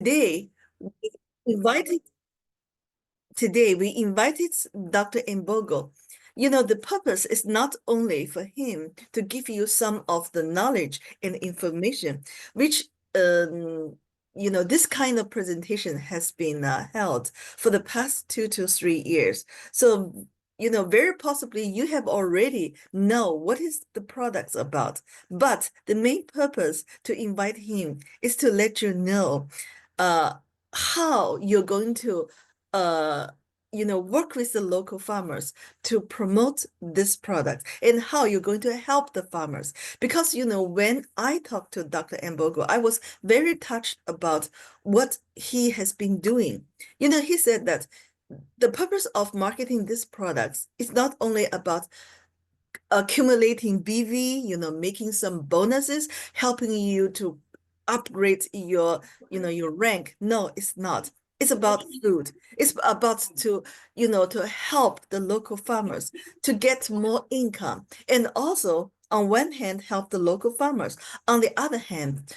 Today, we invited today we invited Dr. Mbogo. The purpose is not only for him to give you some of the knowledge and information, which this kind of presentation has been held for the past 2 to 3 years. So, very possibly you have already know what is the products about. But the main purpose to invite him is to let you know uh, how you're going to uh, work with the local farmers to promote this product and how you're going to help the farmers. Because, when I talked to Dr. Mbogo, I was very touched about what he has been doing. He said that the purpose of marketing these products is not only about accumulating BV, making some bonuses, helping you to upgrade your rank. No, it's not. It's about food. It's about to help the local farmers to get more income. And also, on one hand, help the local farmers. On the other hand,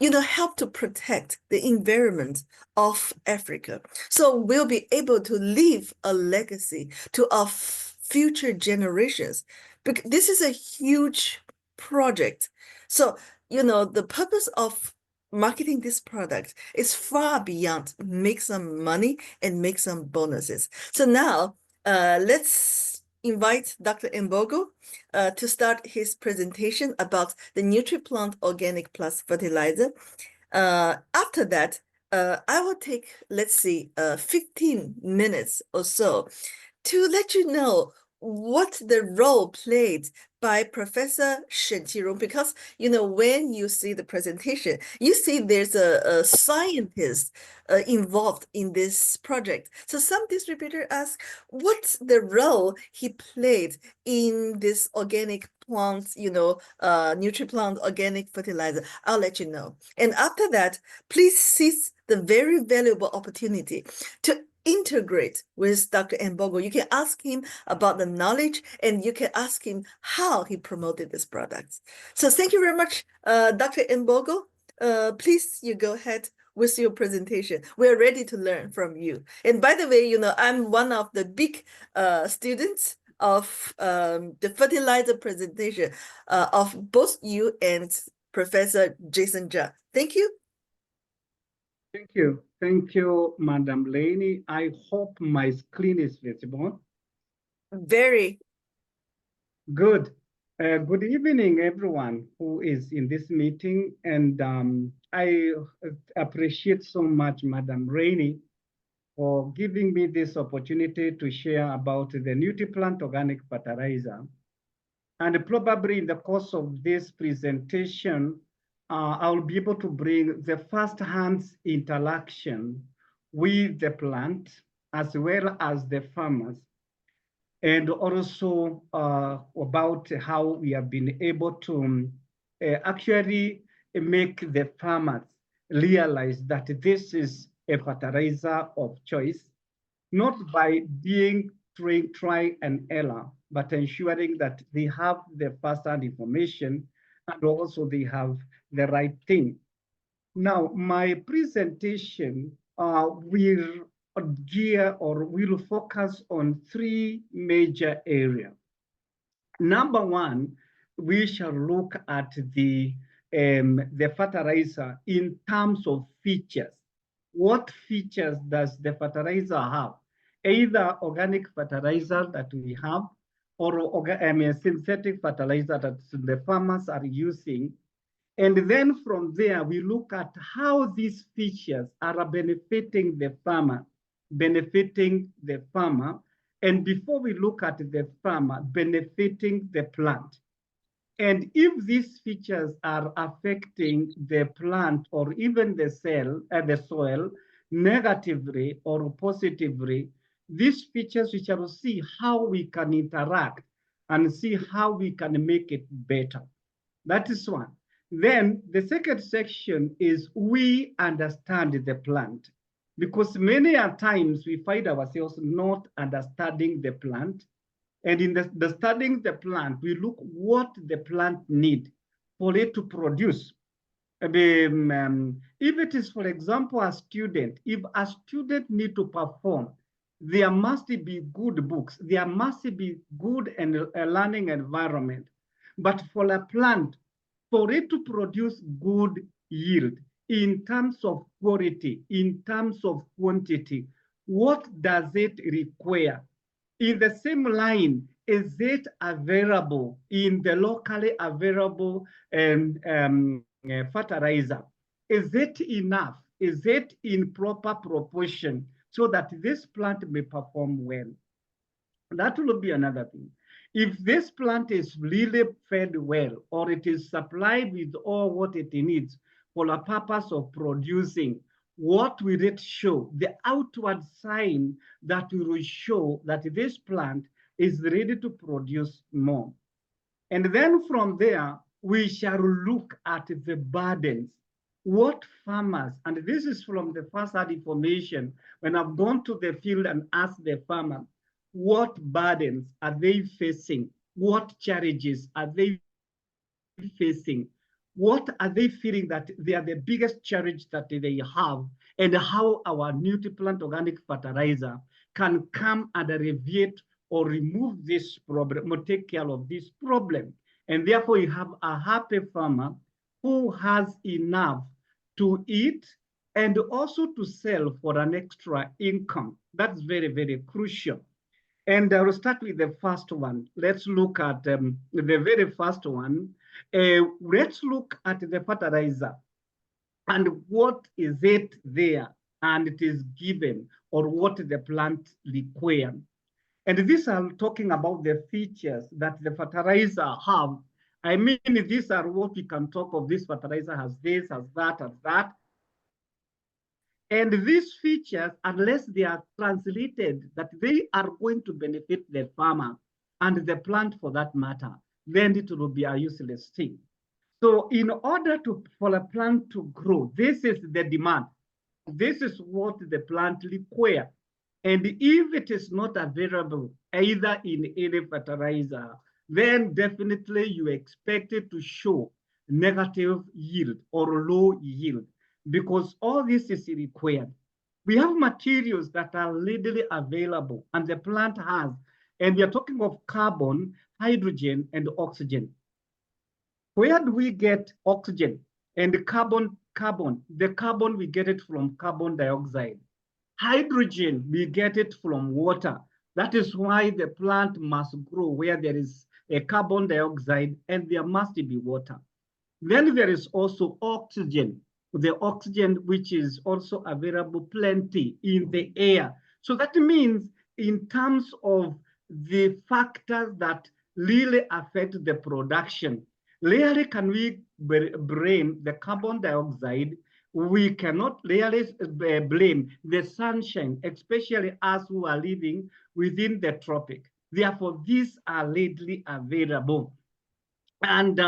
help to protect the environment of Africa. So we'll be able to leave a legacy to our future generations. Because this is a huge project. So, the purpose of marketing this product is far beyond make some money and make some bonuses. So now, let's invite Dr. Mbogo to start his presentation about the Nutriplant Organic Plus Fertilizer. After that, I will take, let's see, 15 minutes or so to let you know what the role played by Professor Shen Qirong, because when you see the presentation, you see there's a scientist involved in this project. So some distributor ask, what's the role he played in this organic plants, Nutriplant organic fertilizer? I'll let you know. And after that, please seize the very valuable opportunity to integrate with Dr. Mbogo. You can ask him about the knowledge, and you can ask him how he promoted this product. So thank you very much, Dr. Mbogo. Please, you go ahead with your presentation. We're ready to learn from you. And by the way, I'm one of the big students of the fertilizer presentation of both you and Professor Jason Jia. Thank you. Thank you. Thank you, Madam Laney. I hope my screen is visible. Very. Good. Good evening, everyone who is in this meeting. And I appreciate so much, Madam Rainey, for giving me this opportunity to share about the Nutriplant organic fertilizer. And probably in the course of this presentation, I'll be able to bring the first-hand interaction with the plant as well as the farmers, and also about how we have been able to actually make the farmers realize that this is a fertilizer of choice, not by being try and error, but ensuring that they have the first-hand information and also they have the right thing. Now, my presentation will gear or will focus on three major areas. Number one, we shall look at the fertilizer in terms of features. What features does the fertilizer have? Either organic fertilizer that we have or synthetic fertilizer that the farmers are using. And then from there, we look at how these features are benefiting the farmer, and before we look at the farmer, benefiting the plant. And if these features are affecting the plant or even the soil negatively or positively, these features we shall see how we can interact and see how we can make it better. That is one. Then the second section is we understand the plant, because many a times we find ourselves not understanding the plant. And in the studying the plant, we look what the plant need for it to produce. If it is, for example, a student, if a student need to perform, there must be good books, there must be good and learning environment. But for a plant, for it to produce good yield in terms of quality, in terms of quantity, what does it require? In the same line, is it available in the locally available fertilizer? Is it enough? Is it in proper proportion so that this plant may perform well? That will be another thing. If this plant is really fed well, or it is supplied with all what it needs for the purpose of producing, what will it show? The outward sign that will show that this plant is ready to produce more. And then from there, we shall look at the burdens. What farmers, and this is from the first hand information, when I've gone to the field and asked the farmer, what burdens are they facing? What challenges are they facing? What are they feeling that they are the biggest challenge that they have, and how our Nutriplant organic fertilizer can come and alleviate or remove this problem, or take care of this problem. And therefore, you have a happy farmer who has enough to eat and also to sell for an extra income. That's very, very crucial. And I will start with the first one. Let's look at the very first one. Let's look at the fertilizer and what is it there and it is given, or what the plant requires. And these are talking about the features that the fertilizer have. I mean, these are what we can talk of. This fertilizer has this, has that, has that. And these features, unless they are translated that they are going to benefit the farmer and the plant for that matter, then it will be a useless thing. So in order for a plant to grow, this is the demand. This is what the plant requires. And if it is not available either in any fertilizer, then definitely you expect it to show negative yield or low yield, because all this is required. We have materials that are readily available and the plant has, and we are talking of carbon, hydrogen, and oxygen. Where do we get oxygen and the carbon? The carbon, we get it from carbon dioxide. Hydrogen, we get it from water. That is why the plant must grow where there is a carbon dioxide and there must be water. Then there is also oxygen, the oxygen which is also available plenty in the air. So that means in terms of the factors that really affect the production, rarely can we blame the carbon dioxide. We cannot really blame the sunshine, especially us who are living within the tropic. Therefore, these are readily available. And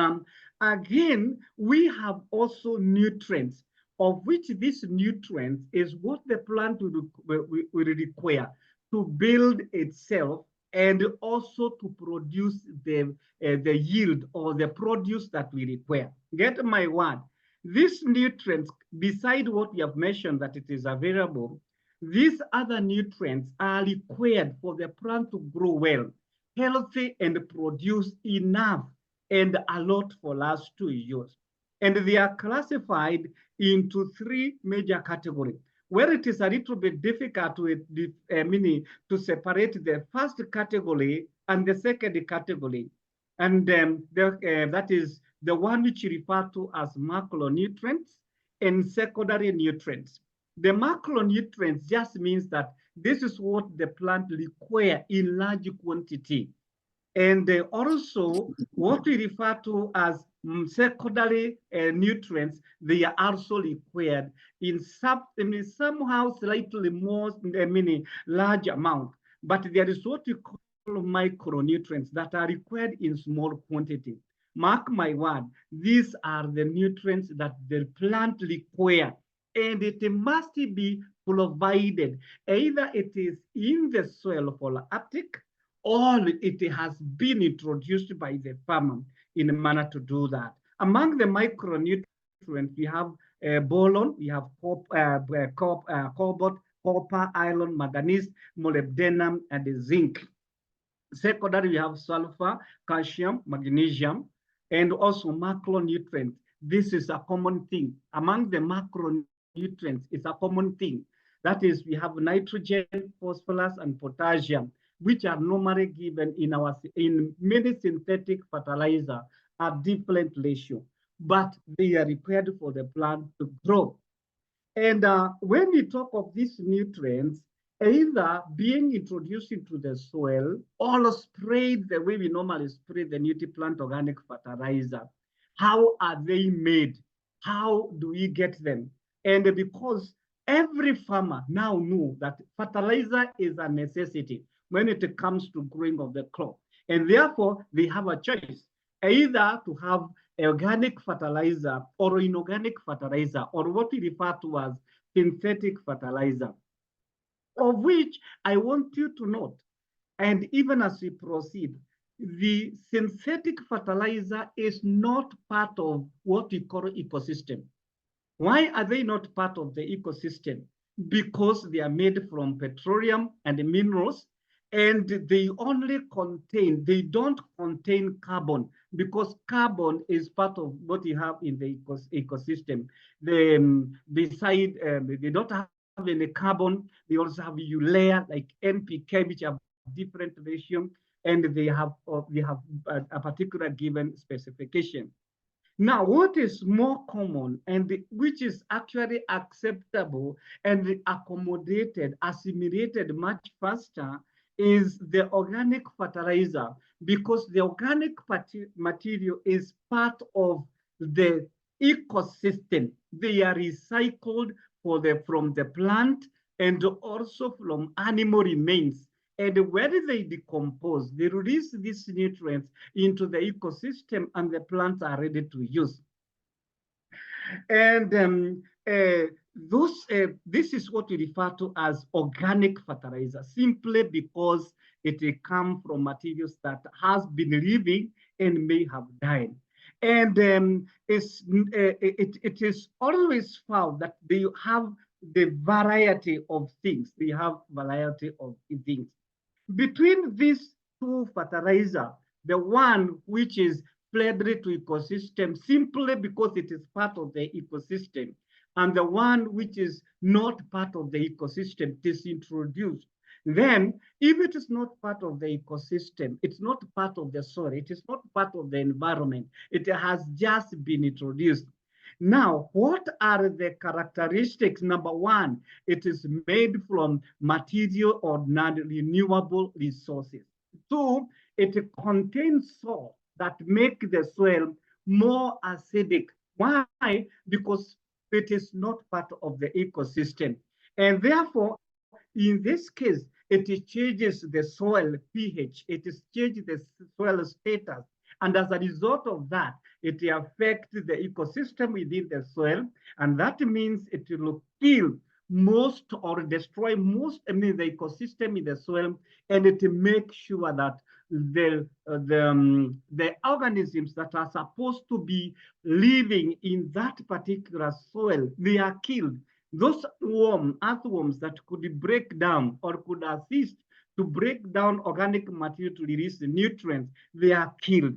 again, we have also nutrients, of which these nutrients is what the plant will require to build itself and also to produce the yield or the produce that we require. Get my word. These nutrients, beside what we have mentioned that it is available, these other nutrients are required for the plant to grow well, healthy, and produce enough and a lot for us to use. And they are classified into three major categories, where it is a little bit difficult to separate the first category and the second category. And that is the one which you refer to as macronutrients and secondary nutrients. The macronutrients just means that this is what the plant requires in large quantity. And also what we refer to as secondary nutrients, they are also required in somehow slightly more, large amount. But there is what we call micronutrients that are required in small quantity. Mark my word, these are the nutrients that the plant require, and it must be provided. Either it is in the soil for uptake, or it has been introduced by the farmer in a manner to do that. Among the micronutrients, nutrients, we have boron, we have cobalt, copper, iron, manganese, molybdenum, and zinc. Secondary, we have sulfur, calcium, magnesium, and also macronutrients. This is a common thing. Among the macronutrients, it's a common thing. That is, we have nitrogen, phosphorus, and potassium, which are normally given in many synthetic fertilizer at different ratio, but they are required for the plant to grow. And when we talk of these nutrients, either being introduced into the soil or sprayed the way we normally spray the Nutriplant organic fertilizer. How are they made? How do we get them? And because every farmer now know that fertilizer is a necessity when it comes to growing of the crop. And therefore, they have a choice, either to have organic fertilizer or inorganic fertilizer, or what we refer to as synthetic fertilizer, of which I want you to note, and even as we proceed, the synthetic fertilizer is not part of what we call ecosystem. Why are they not part of the ecosystem? Because they are made from petroleum and minerals, and they don't contain carbon, because carbon is part of what you have in the ecosystem. They don't have any carbon. They also have urea like NPK, which have different ratio, and they have a particular given specification. Now, what is more common and which is actually acceptable and accommodated, assimilated much faster is the organic fertilizer, because the organic material is part of the ecosystem. They are recycled from the plant and also from animal remains. And when they decompose, they release these nutrients into the ecosystem and the plants are ready to use. And this is what we refer to as organic fertilizer, simply because it comes from materials that has been living and may have died. And it is always found that they have the variety of things. They have variety of things. Between these two fertilizer, the one which is friendly to ecosystem simply because it is part of the ecosystem, and the one which is not part of the ecosystem is introduced. Then, if it is not part of the ecosystem, it's not part of the soil, it is not part of the environment, it has just been introduced. Now, what are the characteristics? Number one, it is made from material or non-renewable resources. Two, it contains salt that make the soil more acidic. Why? Because it is not part of the ecosystem. And therefore, in this case, it changes the soil pH, it changes the soil status. And as a result of that, it affects the ecosystem within the soil. And that means it will kill most or destroy most the ecosystem in the soil, and it makes sure that the organisms that are supposed to be living in that particular soil, they are killed. Those earthworms that could break down or could assist to break down organic material to release the nutrients, they are killed.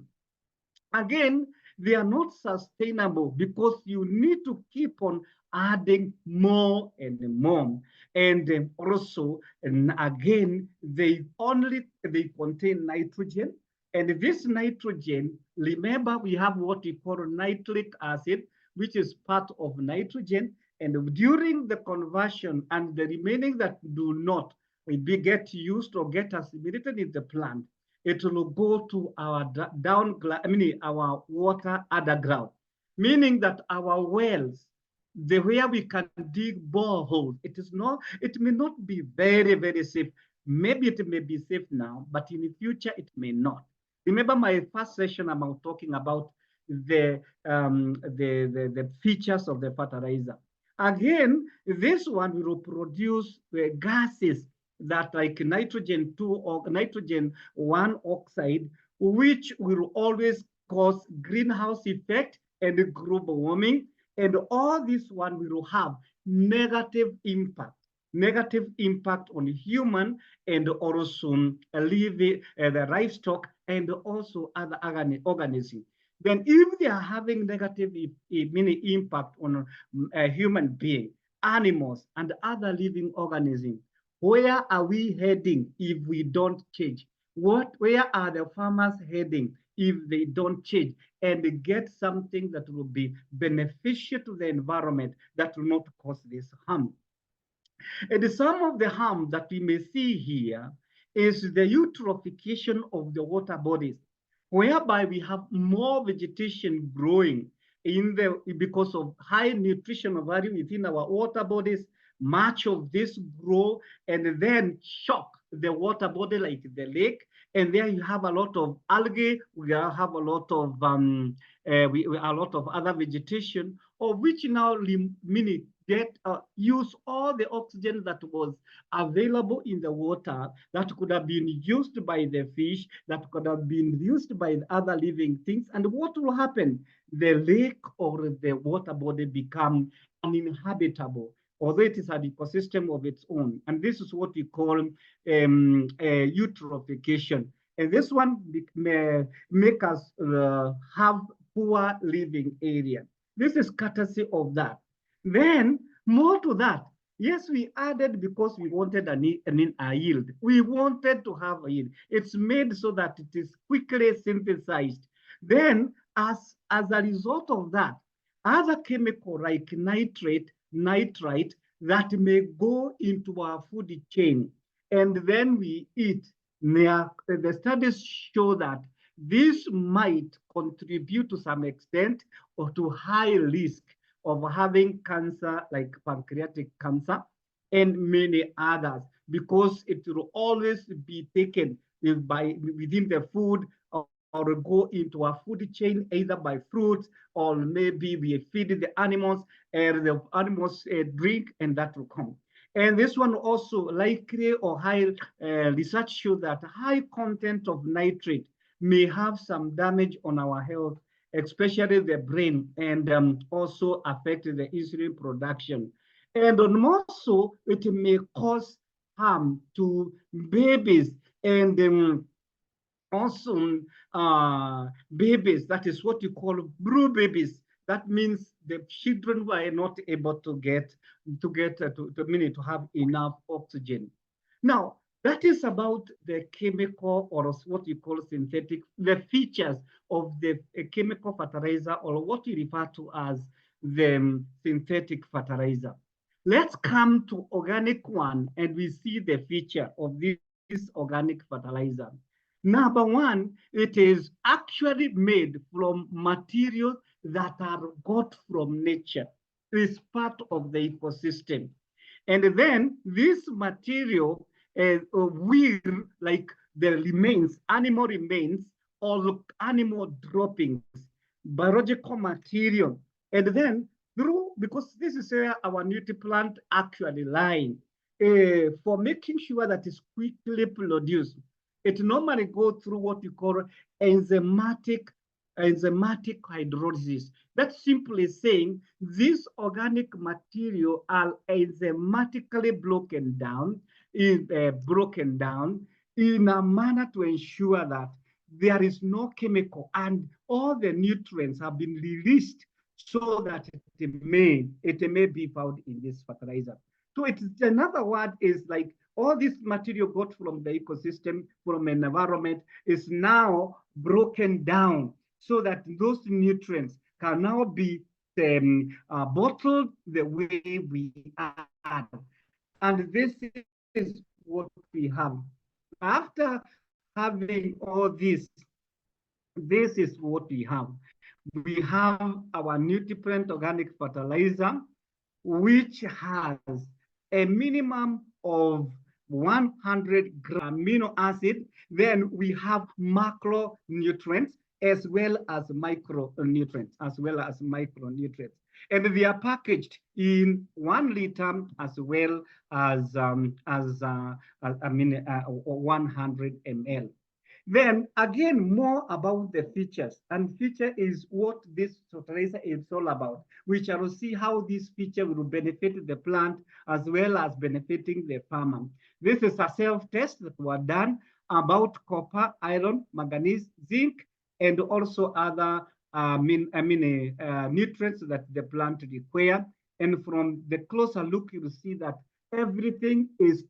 Again, they are not sustainable because you need to keep on adding more and more. And also, and again, they contain nitrogen. And this nitrogen, remember, we have what we call nitric acid, which is part of nitrogen. And during the conversion and the remaining that do not get used or get assimilated in the plant, it will go to our our water underground, meaning that our wells, where we can dig boreholes, it may not be very, very safe. Maybe it may be safe now, but in the future it may not. Remember my first session, I'm talking about the features of the fertilizer. Again, this one will produce gases that like nitrogen 2 or nitrogen 1 oxide, which will always cause greenhouse effect and global warming. And all this one will have negative impact on human and also living, the livestock and also other organisms. Then if they are having negative mini impact on a human being, animals, and other living organisms, where are we heading if we don't change? Where are the farmers heading if they don't change and get something that will be beneficial to the environment that will not cause this harm? And some of the harm that we may see here is the eutrophication of the water bodies, whereby we have more vegetation growing because of high nutritional value within our water bodies. Much of this grow and then shock the water body like the lake, and there you have a lot of algae. We have a lot of a lot of other vegetation, of which now use all the oxygen that was available in the water that could have been used by the fish, that could have been used by the other living things. And what will happen? The lake or the water body become uninhabitable, although it is an ecosystem of its own. And this is what we call eutrophication. And this one may make us have poor living area. This is courtesy of that. Then, more to that, yes, we added because we wanted a yield. We wanted to have a yield. It's made so that it is quickly synthesized. Then, as a result of that, other chemical like nitrite that may go into our food chain, and then we eat. The studies show that this might contribute to some extent or to high risk of having cancer like pancreatic cancer and many others, because it will always be taken within the food or go into our food chain either by fruits, or maybe we feed the animals and the animals drink, and that will come. And this one also likely or high research show that high content of nitrate may have some damage on our health, especially the brain, and also affect the insulin production. And also, it may cause harm to babies and also babies, that is what you call blue babies. That means the children were not able to to have enough oxygen. Now, that is about the chemical or what you call synthetic, the features of the chemical fertilizer, or what you refer to as the synthetic fertilizer. Let's come to organic one, and we see the feature of this organic fertilizer. Number one, it is actually made from materials that are got from nature. It's part of the ecosystem. And then this material will, like the remains, animal remains, or animal droppings, biological material. And then because this is where our Nutriplant actually lying, for making sure that it's quickly produced, it normally goes through what you call enzymatic hydrolysis. That's simply saying these organic material are enzymatically broken down in a manner to ensure that there is no chemical and all the nutrients have been released so that it may be found in this fertilizer. So it's another word is like all this material got from the ecosystem, from an environment, is now broken down so that those nutrients can now be bottled the way we are. And this is what we have. After having all this is what we have. We have our Nutriplant organic fertilizer, which has a minimum of 100 gram amino acid. Then we have macronutrients as well as micronutrients, and they are packaged in 1 liter as well as 100 ml. Then again, more about the features. And feature is what this fertilizer is all about. We shall see how this feature will benefit the plant as well as benefiting the farmer. This is a self-test that were done about copper, iron, manganese, zinc, and also other nutrients that the plant require. And from the closer look, you will see that everything is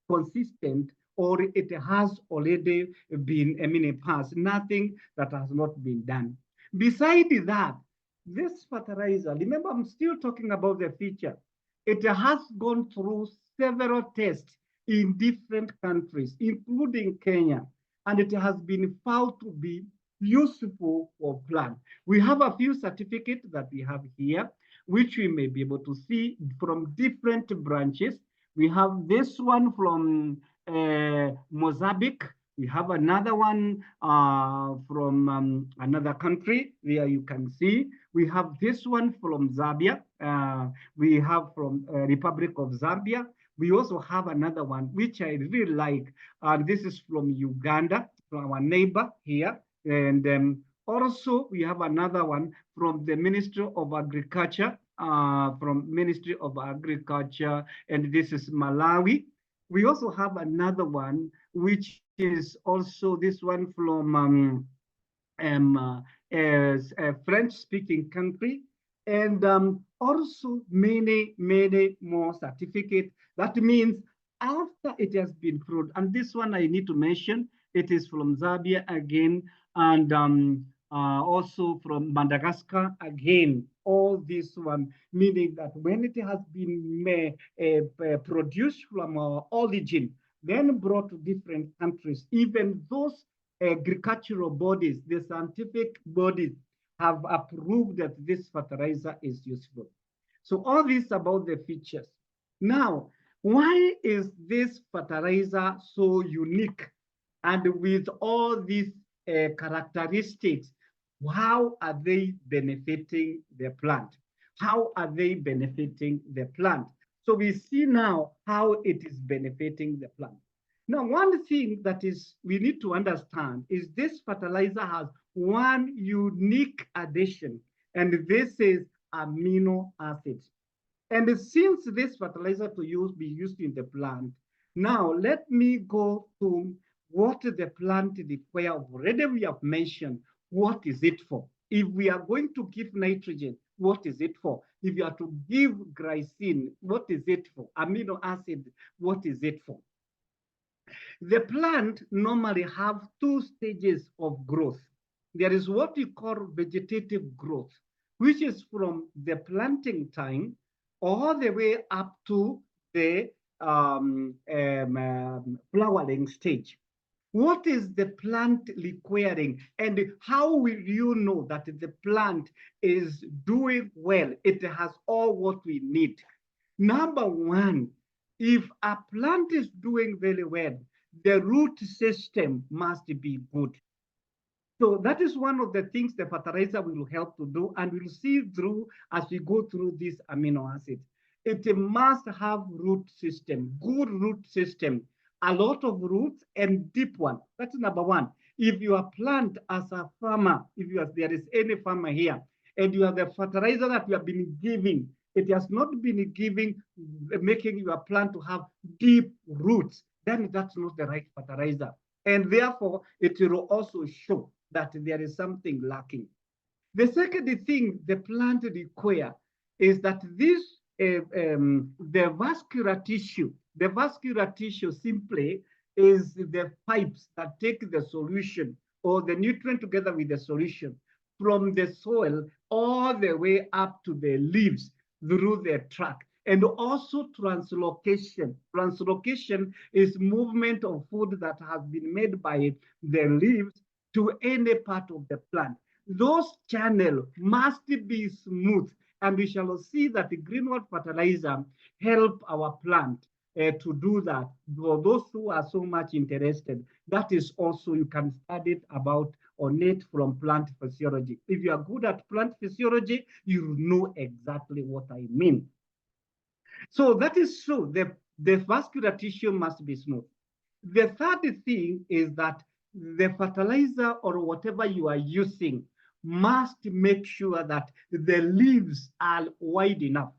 consistent, or it has already been passed, nothing that has not been done. Besides that, this fertilizer, remember I'm still talking about the feature, it has gone through several tests in different countries, including Kenya, and it has been found to be useful for plant. We have a few certificates that we have here, which we may be able to see from different branches. We have this one from Mozambique. We have another one from another country there you can see. We have this one from Zambia. We have from Republic of Zambia. We also have another one, which I really like. This is from Uganda, from our neighbor here. And also we have another one from the Ministry of Agriculture, and this is Malawi. We also have another one, which is also this one from a French-speaking country, and also many, many more certificates. That means after it has been proved, and this one I need to mention, it is from Zambia again, and also from Madagascar again. All this one, meaning that when it has been produced from our origin, then brought to different countries, even those agricultural bodies, the scientific bodies have approved that this fertilizer is useful. So all this about the features. Now, why is this fertilizer so unique? And with all these characteristics, how are they benefiting the plant? How are they benefiting the plant? So we see now how it is benefiting the plant. Now, one thing that is we need to understand is this fertilizer has one unique addition, and this is amino acids. And since this fertilizer be used in the plant, now let me go to what the plant requires. Already we have mentioned what is it for. If we are going to give nitrogen, what is it for? If you are to give glycine, what is it for? Amino acid, what is it for? The plant normally have two stages of growth. There is what we call vegetative growth, which is from the planting time all the way up to the flowering stage. What is the plant requiring, and how will you know that the plant is doing well? It has all what we need. Number one, if a plant is doing very well, the root system must be good. So that is one of the things the fertilizer will help to do, and we'll see through as we go through this amino acid. It must have root system, good root system, a lot of roots and deep one. That's number one. If you are plant as a farmer, there is any farmer here, and you have the fertilizer that you have been giving, it has not been making your plant to have deep roots, then that's not the right fertilizer. And therefore, it will also show that there is something lacking. The second thing the plant requires is that the vascular tissue simply is the pipes that take the solution or the nutrient together with the solution from the soil all the way up to the leaves through the tract. And also translocation. Translocation is movement of food that has been made by the leaves to any part of the plant. Those channels must be smooth, and we shall see that the greenwood fertilizer help our plant to do that. For those who are so much interested, that is also, you can study it about on it from plant physiology. If you are good at plant physiology, you know exactly what I mean. So that is true. The vascular tissue must be smooth. The third thing is that the fertilizer or whatever you are using must make sure that the leaves are wide enough.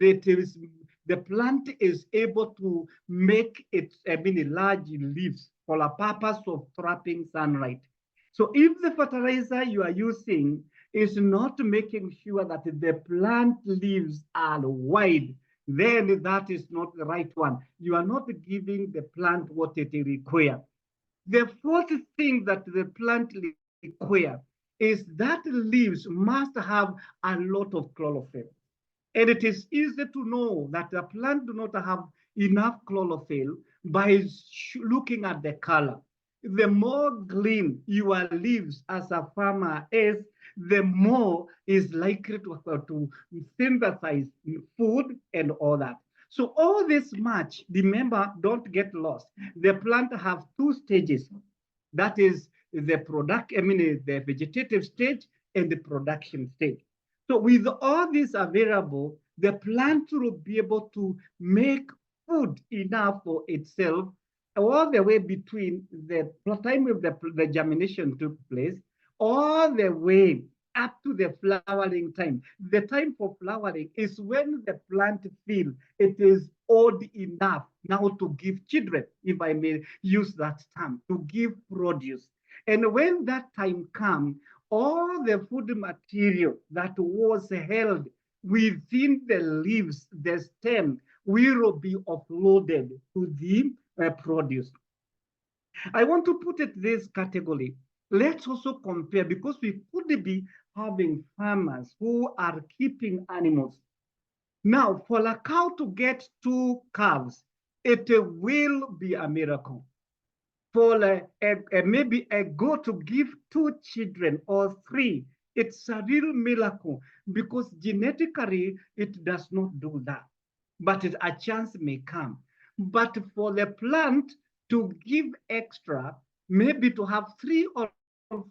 That is, the plant is able to make its, large leaves for the purpose of trapping sunlight. So if the fertilizer you are using is not making sure that the plant leaves are wide, then that is not the right one. You are not giving the plant what it requires. The fourth thing that the plant requires is that leaves must have a lot of chlorophyll. And it is easy to know that the plant do not have enough chlorophyll by looking at the color. The more green your leaves as a farmer is, the more is likely to synthesize food and all that. So all this much, remember, don't get lost. The plant have two stages. That is the vegetative stage and the production stage. So with all this available, the plant will be able to make food enough for itself all the way between the time of the germination took place, all the way up to the flowering time. The time for flowering is when the plant feels it is old enough now to give children, if I may use that term, to give produce. And when that time comes, all the food material that was held within the leaves, the stem, will be offloaded to the produce. I want to put it this category. Let's also compare, because we could be having farmers who are keeping animals. Now, for a cow to get 2 calves, it will be a miracle. For maybe a goat to give 2 children or 3, it's a real miracle, because genetically it does not do that. But a chance may come. But for the plant to give extra, maybe to have 3 or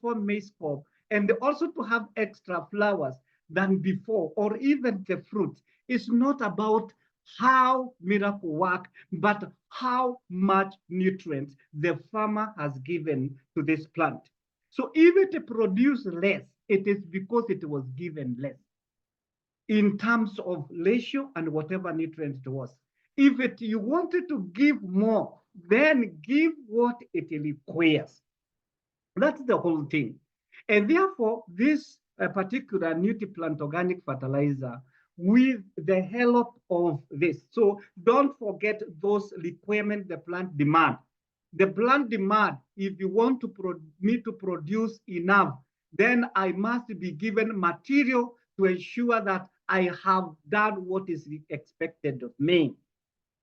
4 maize cob, and also to have extra flowers than before, or even the fruit, it's not about how miracle work, but how much nutrients the farmer has given to this plant. So if it produces less, it is because it was given less in terms of ratio and whatever nutrients it was. If you wanted to give more, then give what it requires. That's the whole thing. And therefore, this particular Nutriplant organic fertilizer, with the help of this. So don't forget those requirements the plant demand. The plant demand, if you want me to produce enough, then I must be given material to ensure that I have done what is expected of me.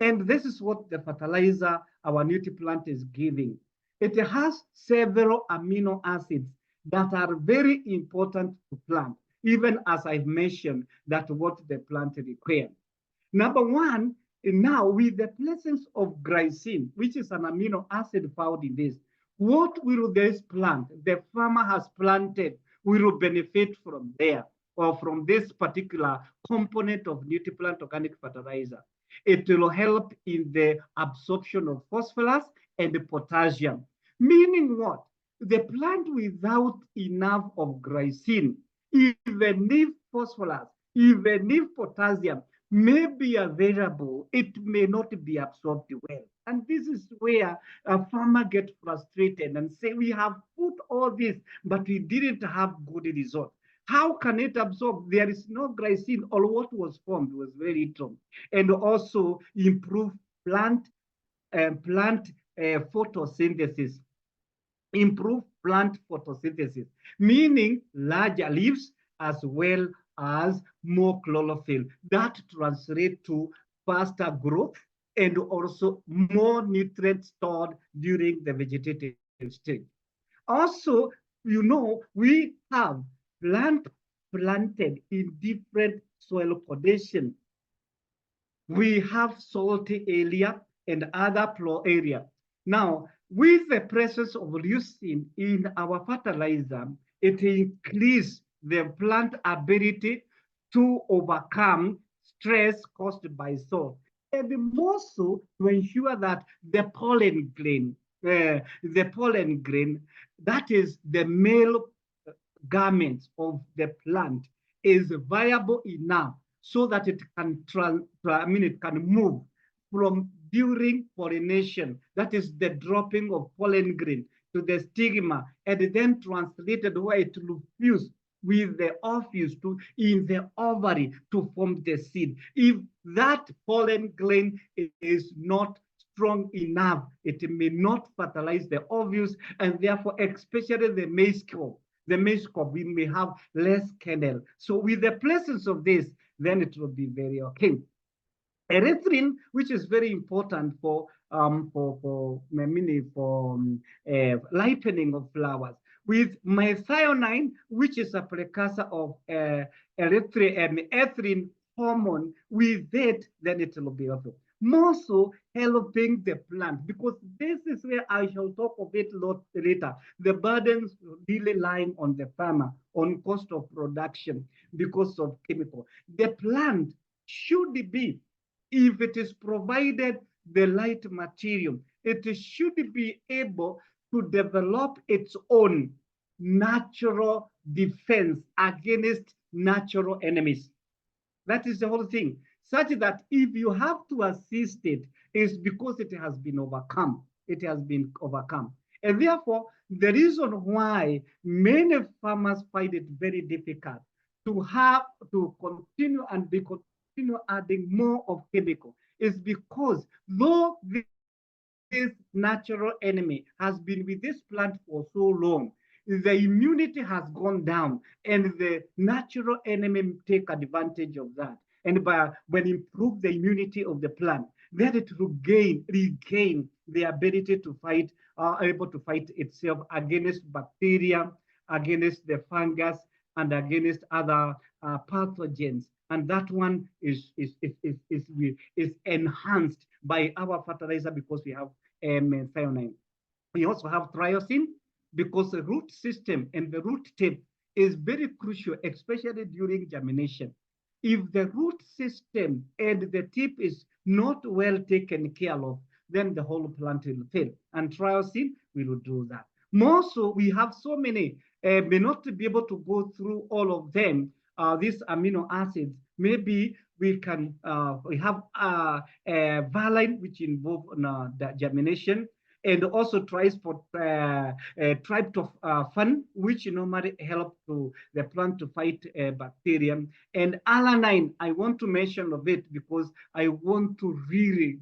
And this is what the fertilizer our Nutriplant is giving. It has several amino acids that are very important to plant, even as I've mentioned that what the plant requires. Number one, now with the presence of glycine, which is an amino acid found in this, what will this plant, the farmer has planted, will benefit from there, or from this particular component of Nutriplant organic fertilizer? It will help in the absorption of phosphorus and the potassium. Meaning what? The plant without enough of glycine, even if phosphorus, even if potassium may be available, it may not be absorbed well. And this is where a farmer gets frustrated and say, we have put all this, but we didn't have good results. How can it absorb? There is no glycine, or what was formed was very little. And also improve plant photosynthesis. Improve plant photosynthesis, meaning larger leaves as well as more chlorophyll. That translates to faster growth and also more nutrients stored during the vegetative stage. Also, we have planted in different soil conditions. We have salty area and other poor area. Now, with the presence of leucine in our fertilizer, it increases the plant ability to overcome stress caused by soil. and more so to ensure that the pollen grain, that is the male garment of the plant, is viable enough so that it can it can move from during pollination, that is the dropping of pollen grain, to the stigma, and then translated where it will fuse with the ovule to in the ovary to form the seed. If that pollen grain is not strong enough, it may not fertilize the ovules, and therefore, especially the maize crop, we may have less kernel. So with the presence of this, then it will be very okay. Erythrin, which is very important for ripening of flowers, with methionine, which is a precursor of ethrin hormone. With it, then it will be also more so helping the plant, because this is where I shall talk of it a lot later. The burdens really lying on the farmer on cost of production because of chemical. The plant should be, if it is provided the right material, it should be able to develop its own natural defense against natural enemies. That is the whole thing. Such that if you have to assist it, it's because it has been overcome. It has been overcome. And therefore, the reason why many farmers find it very difficult to have to continue and be continue adding more of chemical is because though this natural enemy has been with this plant for so long, the immunity has gone down, and the natural enemy take advantage of that. And when improve the immunity of the plant, then it will regain the ability to fight, able to fight itself against bacteria, against the fungus, and against other pathogens. And that one is enhanced by our fertilizer because we have methionine. We also have triosine because the root system and the root tip is very crucial, especially during germination. If the root system and the tip is not well taken care of, then the whole plant will fail. And triosine will do that. More so, we have so many, may not be able to go through all of them, these amino acids. Maybe we have valine, which involve the germination, and also tryptophan, which normally help to the plant to fight bacteria. And alanine, I want to mention of it because I want to really,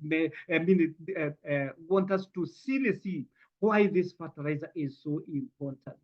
want us to seriously see why this fertilizer is so important.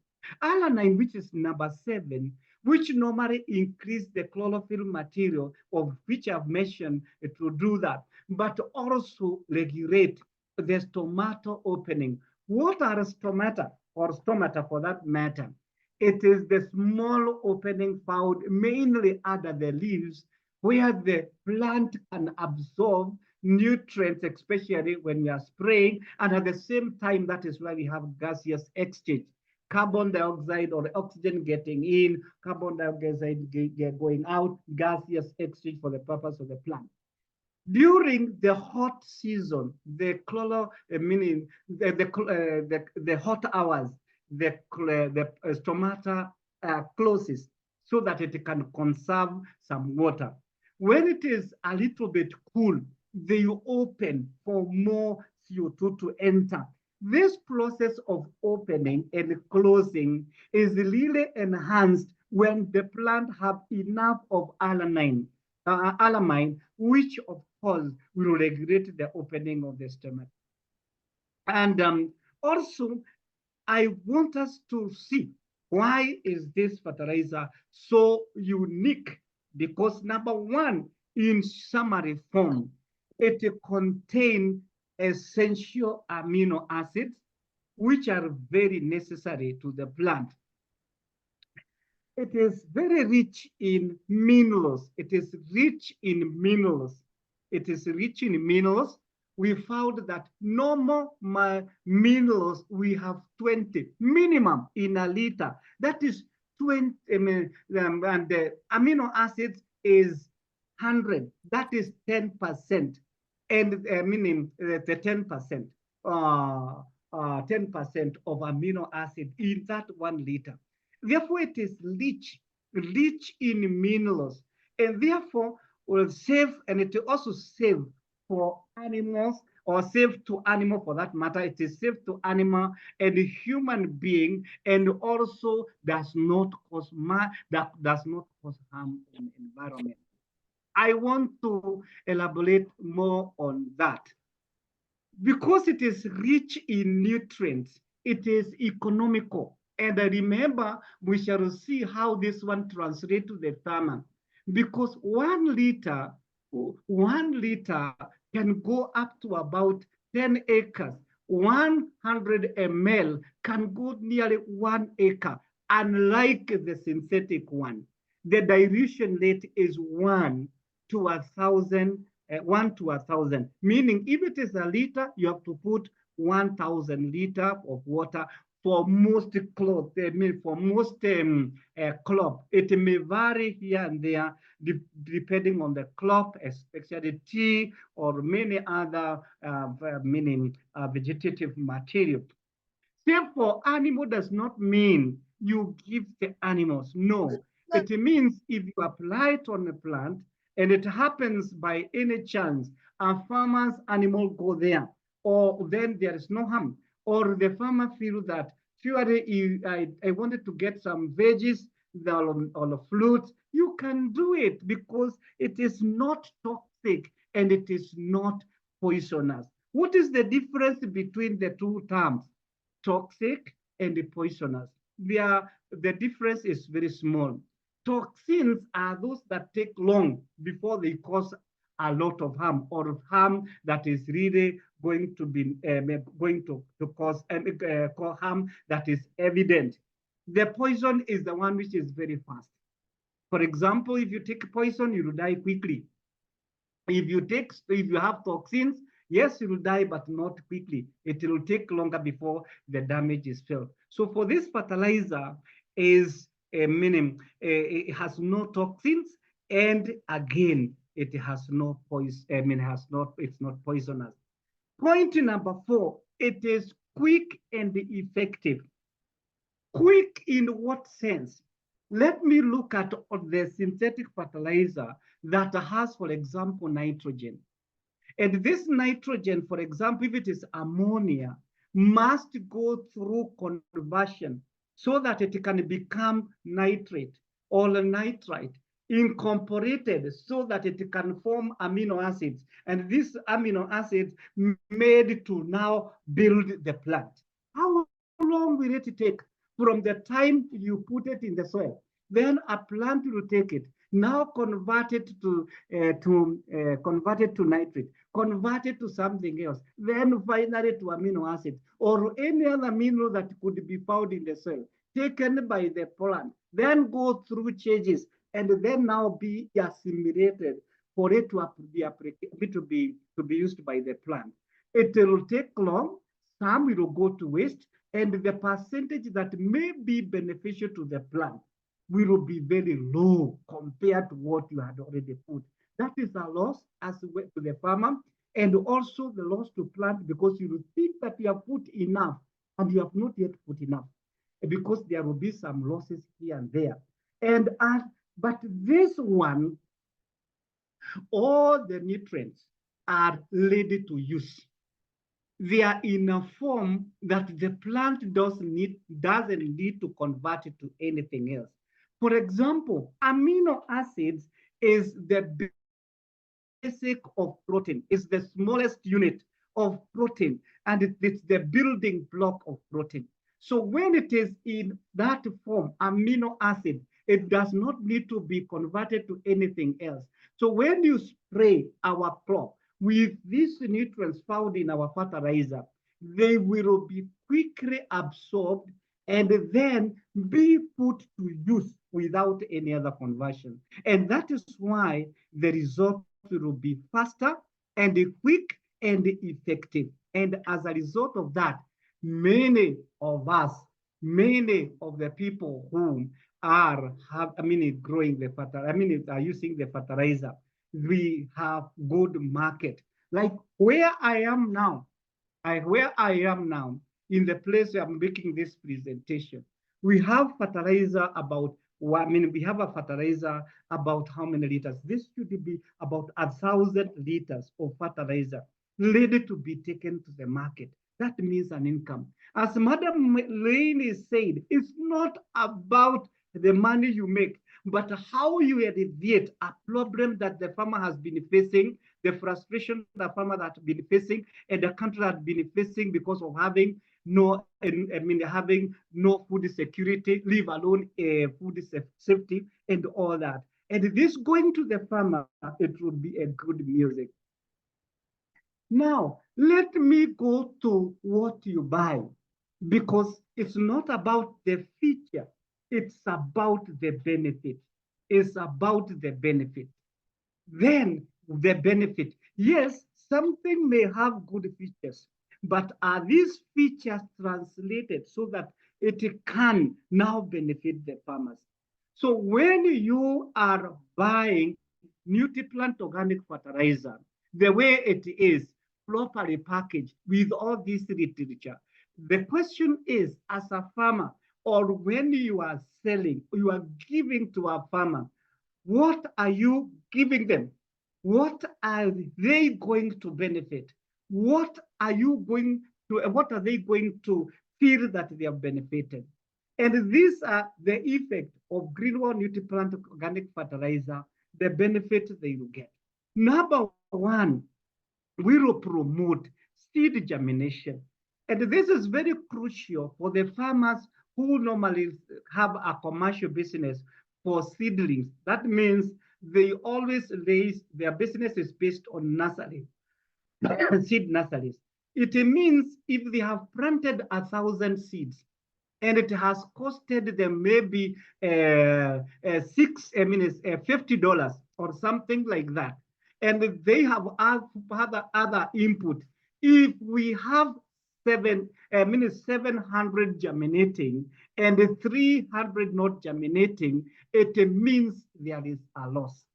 Alanine, which is number 7, which normally increase the chlorophyll material, of which I've mentioned, it will do that, but also regulate the stomata opening. What are stomata, or stomata for that matter? It is the small opening found mainly under the leaves, where the plant can absorb nutrients, especially when you are spraying, and at the same time, that is why we have gaseous exchange. Carbon dioxide or oxygen getting in, carbon dioxide going out, gaseous exchange for the purpose of the plant. During the hot season, the hot hours, the stomata closes so that it can conserve some water. When it is a little bit cool, they open for more CO2 to enter. This process of opening and closing is really enhanced when the plant have enough of alanine, which of course will regulate the opening of the stomach. And also, I want us to see why is this fertilizer so unique? Because number one, in summary form, it contains essential amino acids, which are very necessary to the plant. It is very rich in minerals. It is rich in minerals. It is rich in minerals. We found that normal minerals, we have 20 minimum in a liter. That is 20, and the amino acids is 100. That is 10%. and meaning the 10%, 10% of amino acid in that 1 liter. Therefore, it is rich in minerals, and therefore will save, and it will also save for animals, or save to animal for that matter. It is safe to animal and human being, and also does not cause harm in environment. I want to elaborate more on that. Because it is rich in nutrients, it is economical. And remember, we shall see how this one translates to the farmer. Because 1 liter can go up to about 10 acres. 100 ml can go nearly 1 acre, unlike the synthetic one. The dilution rate is 1 to 1,000, 1 to 1,000, meaning if it is a liter, you have to put 1,000 liter of water for most cloth. For most crop. It may vary here and there depending on the crop, especially tea or many other vegetative material. Therefore, animal does not mean you give the animals. No, it means if you apply it on a plant and it happens by any chance, a farmer's animal go there, or then there is no harm, or the farmer feel that surely I wanted to get some veggies or the fruits, you can do it because it is not toxic and it is not poisonous. What is the difference between the two terms? Toxic and poisonous. The difference is very small. Toxins are those that take long before they cause a lot of harm, or harm that is really going to be going to cause harm that is evident. The poison is the one which is very fast. For example, if you take poison, you will die quickly. If you have toxins, yes, you will die, but not quickly. It will take longer before the damage is felt. So for this fertilizer is a minimum, it has no toxins, and again, it has no poison. It's not poisonous. Point number 4, it is quick and effective. Quick in what sense? Let me look at the synthetic fertilizer that has, for example, nitrogen. And this nitrogen, for example, if it is ammonia, must go through conversion so that it can become nitrate or nitrite, incorporated so that it can form amino acids. And these amino acids made to now build the plant. How long will it take from the time you put it in the soil? Then a plant will take it, now convert it to nitrate, convert it to something else, then finally to amino acid or any other mineral that could be found in the soil, taken by the plant, then go through changes, and then now be assimilated for it to be used by the plant. It will take long, some will go to waste, and the percentage that may be beneficial to the plant will be very low compared to what you had already put. That is a loss as to the farmer, and also the loss to plant, because you will think that you have put enough and you have not yet put enough, because there will be some losses here and there. But this one, all the nutrients are ready to use. They are in a form that the plant doesn't need to convert it to anything else. For example, amino acids is the basic of protein, is the smallest unit of protein, and it's the building block of protein. So when it is in that form, amino acid, it does not need to be converted to anything else. So when you spray our crop with these nutrients found in our fertilizer, they will be quickly absorbed and then be put to use without any other conversion. And that is why the result will be faster and quick and effective. And as a result of that, many of us, many of the people who are growing the fertilizer, are using the fertilizer, we have good market. Like where I am now, where I am now, in the place where I'm making this presentation, we have fertilizer about, I mean, we have a fertilizer about how many liters? This should be about 1,000 liters of fertilizer ready to be taken to the market. That means an income. As Madam Lane said, it's not about the money you make, but how you alleviate a problem that the farmer has been facing, the frustration the farmer has been facing, and the country has been facing because of having having no food security, leave alone food safety and all that. And this going to the farmer, it would be a good music. Now, let me go to what you buy, because it's not about the feature, it's about the benefit. It's about the benefit. Then the benefit. Yes, something may have good features, but are these features translated so that it can now benefit the farmers? So when you are buying Nutriplant organic fertilizer, the way it is, properly packaged with all this literature, the question is, as a farmer, or when you are selling, you are giving to a farmer, what are you giving them? What are they going to benefit? What are you going to, what are they going to feel that they have benefited? And these are the effect of Greenwald Nutriplant organic fertilizer, the benefit they will get. Number one, we will promote seed germination. And this is very crucial for the farmers who normally have a commercial business for seedlings. That means they always raise, their business is based on nursery, seed nurseries. It means if they have planted 1,000 seeds, and it has costed them maybe $50 or something like that, and they have other input. If we have 700 germinating and 300 not germinating, it means there is a loss,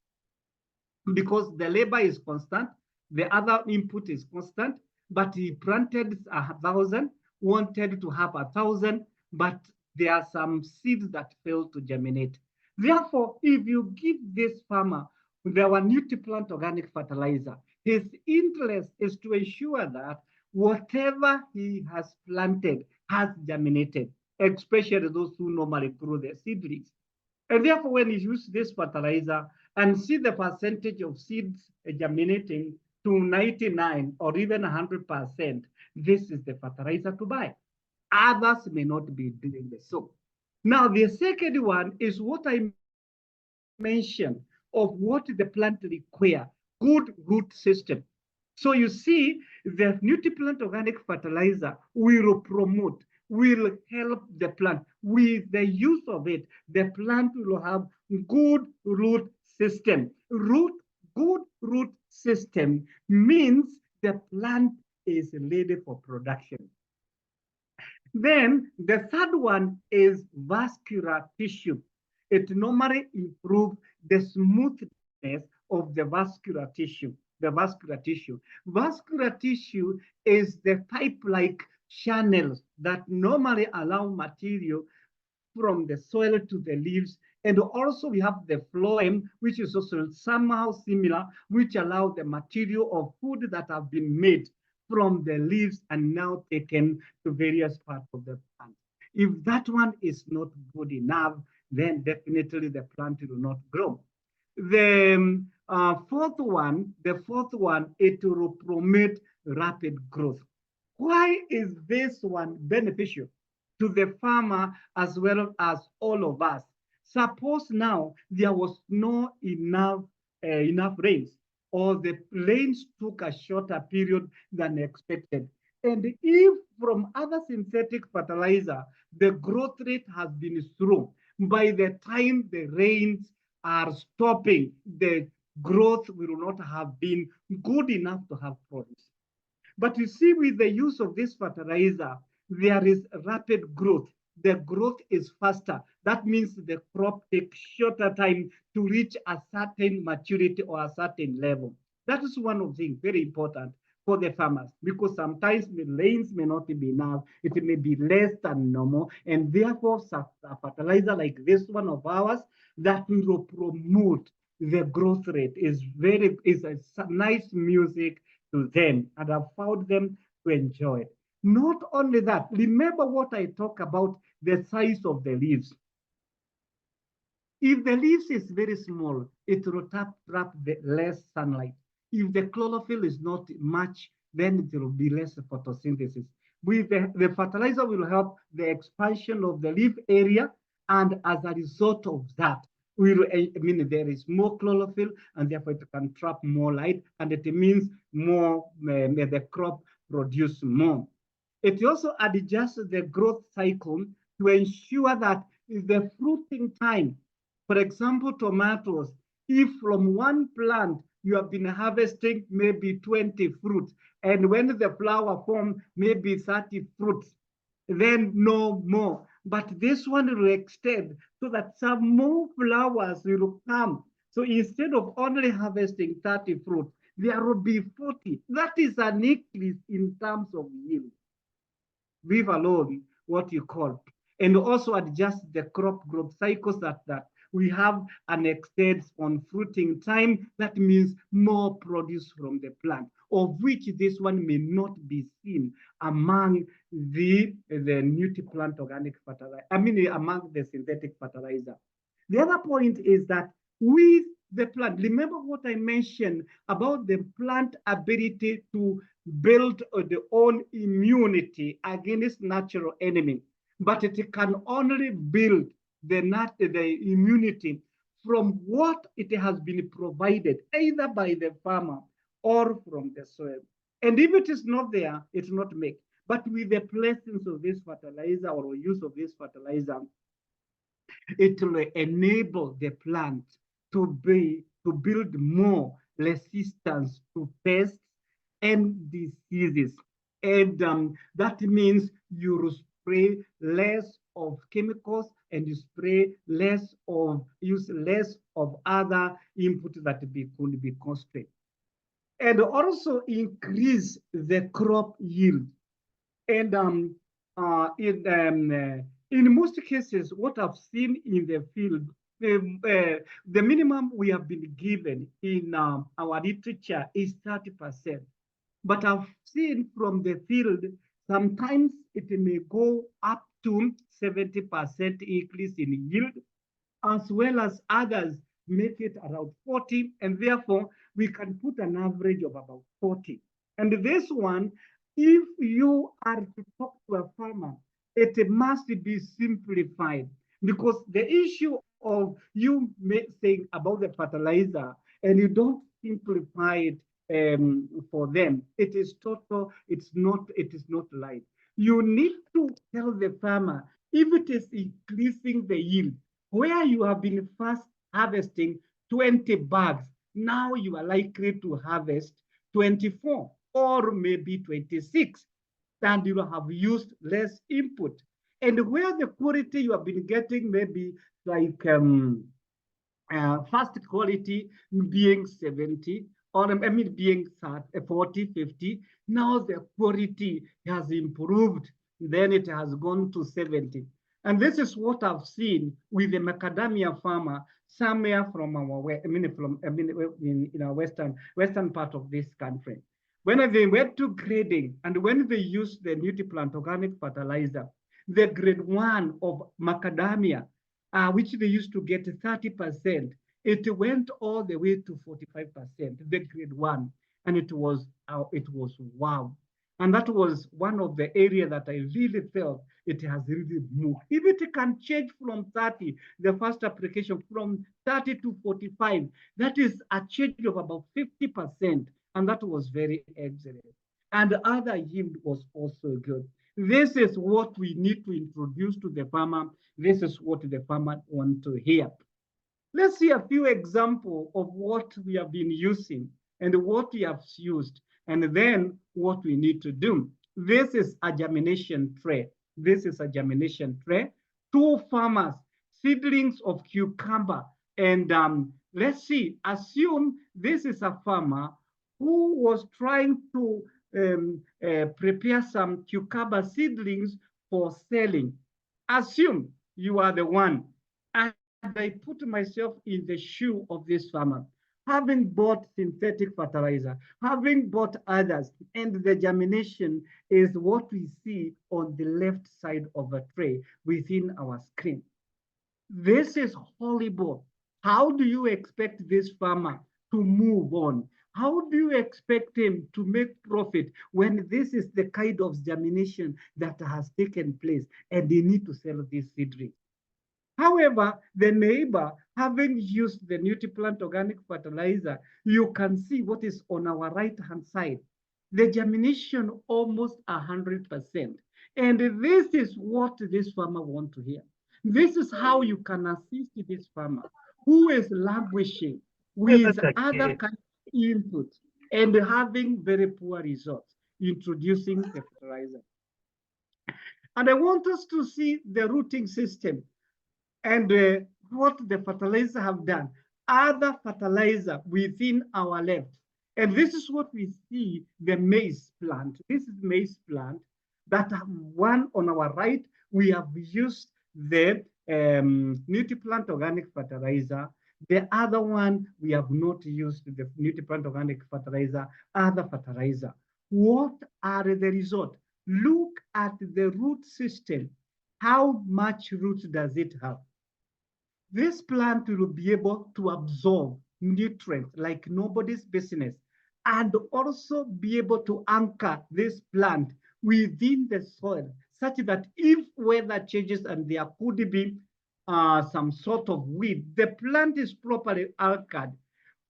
because the labor is constant, the other input is constant, but he planted 1,000, wanted to have 1,000, but there are some seeds that fail to germinate. Therefore, if you give this farmer our Nutriplant organic fertilizer, his interest is to ensure that whatever he has planted has germinated, especially those who normally grow their seedlings. And therefore, when you use this fertilizer and see the percentage of seeds germinating to 99 or even 100%, this is the fertilizer to buy. Others may not be doing the so. Now, the second one is what I mentioned of what the plant require, good root system. So you see, the Nutriplant organic fertilizer will promote, will help the plant. With the use of it, the plant will have good root system. Good root system means the plant is ready for production. Then the third one is vascular tissue. It normally improves the smoothness of the vascular tissue. The vascular tissue. Vascular tissue is the pipe-like channels that normally allow material from the soil to the leaves. And also we have the phloem, which is also somehow similar, which allow the material of food that have been made from the leaves and now taken to various parts of the plant. If that one is not good enough, then definitely the plant will not grow. The fourth one, it will promote rapid growth. Why is this one beneficial to the farmer as well as all of us? Suppose now there was no enough rains, or the rains took a shorter period than expected. And if from other synthetic fertilizer, the growth rate has been slow, by the time the rains are stopping, the growth will not have been good enough to have produce. But you see, with the use of this fertilizer, there is rapid growth. The growth is faster. That means the crop takes shorter time to reach a certain maturity or a certain level. That is one of the things very important for the farmers, because sometimes the rains may not be enough, it may be less than normal, and therefore a fertilizer like this one of ours that will promote the growth rate is a nice music to them, and I've found them to enjoy it. Not only that, remember what I talk about the size of the leaves. If the leaves is very small, it will trap the less sunlight. If the chlorophyll is not much, then it will be less photosynthesis. With the fertilizer will help the expansion of the leaf area, and as a result of that, there is more chlorophyll, and therefore it can trap more light, and it means more the crop produce more. It also adjusts the growth cycle to ensure that the fruiting time, for example, tomatoes, if from one plant you have been harvesting maybe 20 fruits, and when the flower form maybe 30 fruits, then no more. But this one will extend so that some more flowers will come. So instead of only harvesting 30 fruits, there will be 40. That is an increase in terms of yield. Leave alone what you call, and also adjust the crop growth cycles that we have an extend on fruiting time. That means more produce from the plant, of which this one may not be seen among the Nutriplant organic fertilizer. Among the synthetic fertilizer. The other point is that with the plant, remember what I mentioned about the plant ability to build their own immunity against natural enemy, but it can only build the immunity from what it has been provided either by the farmer or from the soil. And if it is not there, it's not make. But with the presence of this fertilizer or use of this fertilizer, it will enable the plant to build more resistance to pests and diseases. And that means you spray less of chemicals, and you use less of other input that could be costly. And also increase the crop yield. And in most cases, what I've seen in the field, the minimum we have been given in our literature is 30%. But I've seen from the field, sometimes it may go up to 70% increase in yield, as well as others make it around 40, and therefore we can put an average of about 40. And this one, if you are to talk to a farmer, it must be simplified, because the issue of you saying about the fertilizer and you don't simplify it for them, it is total, it is not right. You need to tell the farmer if it is increasing the yield, where you have been first harvesting 20 bags, now you are likely to harvest 24 or maybe 26, and you have used less input. And where the quality you have been getting maybe like first quality being 70, or being 40, 50, now the quality has improved, then it has gone to 70. And this is what I've seen with the macadamia farmer somewhere from in our western part of this country. When they went to grading and when they used the Nutriplant organic fertilizer, the grade 1 of macadamia, which they used to get 30%, it went all the way to 45%, the grade 1, and it was wow. And that was one of the areas that I really felt it has really moved. If it can change from 30, the first application from 30 to 45, that is a change of about 50%, and that was very excellent. And the other yield was also good. This is what we need to introduce to the farmer. This is what the farmer want to hear. Let's see a few examples of what we have been using and what we have used, and then what we need to do. This is a germination tray. This is a germination tray. 2 farmers, seedlings of cucumber. And let's see, assume this is a farmer who was trying to prepare some cucumber seedlings for selling. Assume you are the one. And I put myself in the shoe of this farmer, having bought synthetic fertilizer, having bought others, and the germination is what we see on the left side of a tray within our screen. This is horrible. How do you expect this farmer to move on? How do you expect him to make profit when this is the kind of germination that has taken place and they need to sell this seedling? However, the neighbor, having used the Nutriplant organic fertilizer, you can see what is on our right-hand side. The germination almost 100%. And this is what this farmer wants to hear. This is how you can assist this farmer who is languishing with other kind of input and having very poor results introducing the fertilizer. And I want us to see the rooting system and what the fertilizer have done. Other fertilizer within our left. And this is what we see, the maize plant. This is maize plant that one on our right, we have used the Nutriplant organic fertilizer. The other one, we have not used the Nutriplant organic fertilizer, other fertilizer. What are the results? Look at the root system. How much root does it have? This plant will be able to absorb nutrients like nobody's business and also be able to anchor this plant within the soil such that if weather changes and there could be some sort of weed, the plant is properly anchored.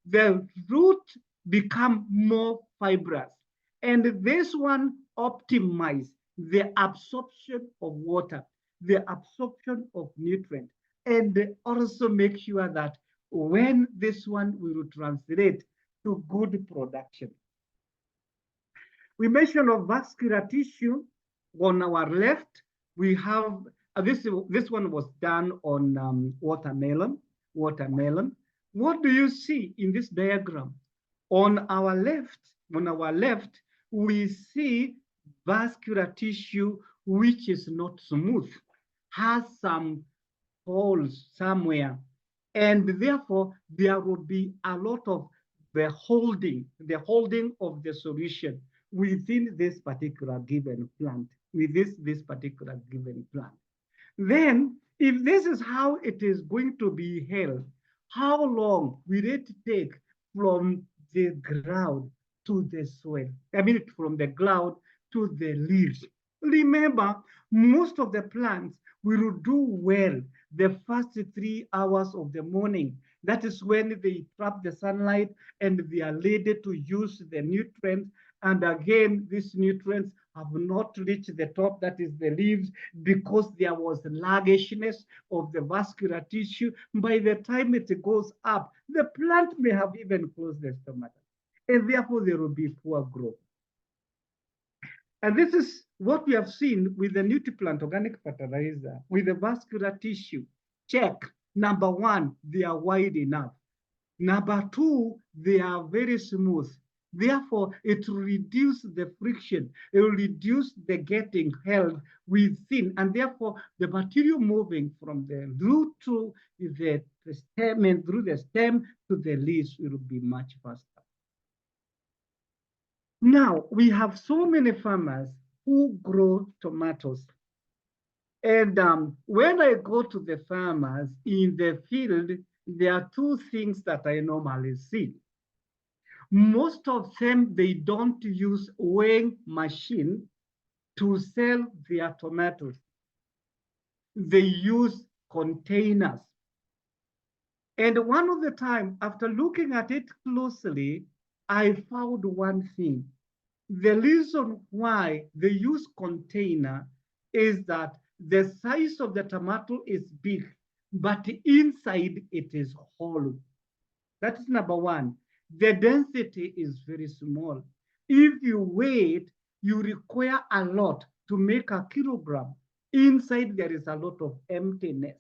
The root become more fibrous. And this one optimize the absorption of water, the absorption of nutrients, and also make sure that when this one will translate to good production. We mentioned of vascular tissue on our left. We have this one was done on watermelon. What do you see in this diagram? On our left, we see vascular tissue which is not smooth, has some holes somewhere, and therefore there will be a lot of the holding of the solution within this particular given plant, with this particular given plant. Then, if this is how it is going to be held, how long will it take from the ground to the soil? I mean, from the ground to the leaves. Remember, most of the plants will do well the first 3 hours of the morning. That is when they trap the sunlight and they are ready to use the nutrients. And again, these nutrients have not reached the top, that is the leaves, because there was sluggishness of the vascular tissue. By the time it goes up, the plant may have even closed the stomata, and therefore there will be poor growth. And this is what we have seen with the Nutriplant organic fertilizer, with the vascular tissue. Check. Number 1, they are wide enough. Number 2, they are very smooth. Therefore, it will reduce the friction. It will reduce the getting held within, and therefore the material moving from the root to the stem and through the stem to the leaves will be much faster. Now, we have so many farmers who grow tomatoes. And when I go to the farmers in the field, there are 2 things that I normally see. Most of them, they don't use weighing machine to sell their tomatoes. They use containers. And one of the time, after looking at it closely, I found one thing. The reason why they use container is that the size of the tomato is big, but inside it is hollow. That is number 1. The density is very small. If you weigh it, you require a lot to make a kilogram. Inside there is a lot of emptiness.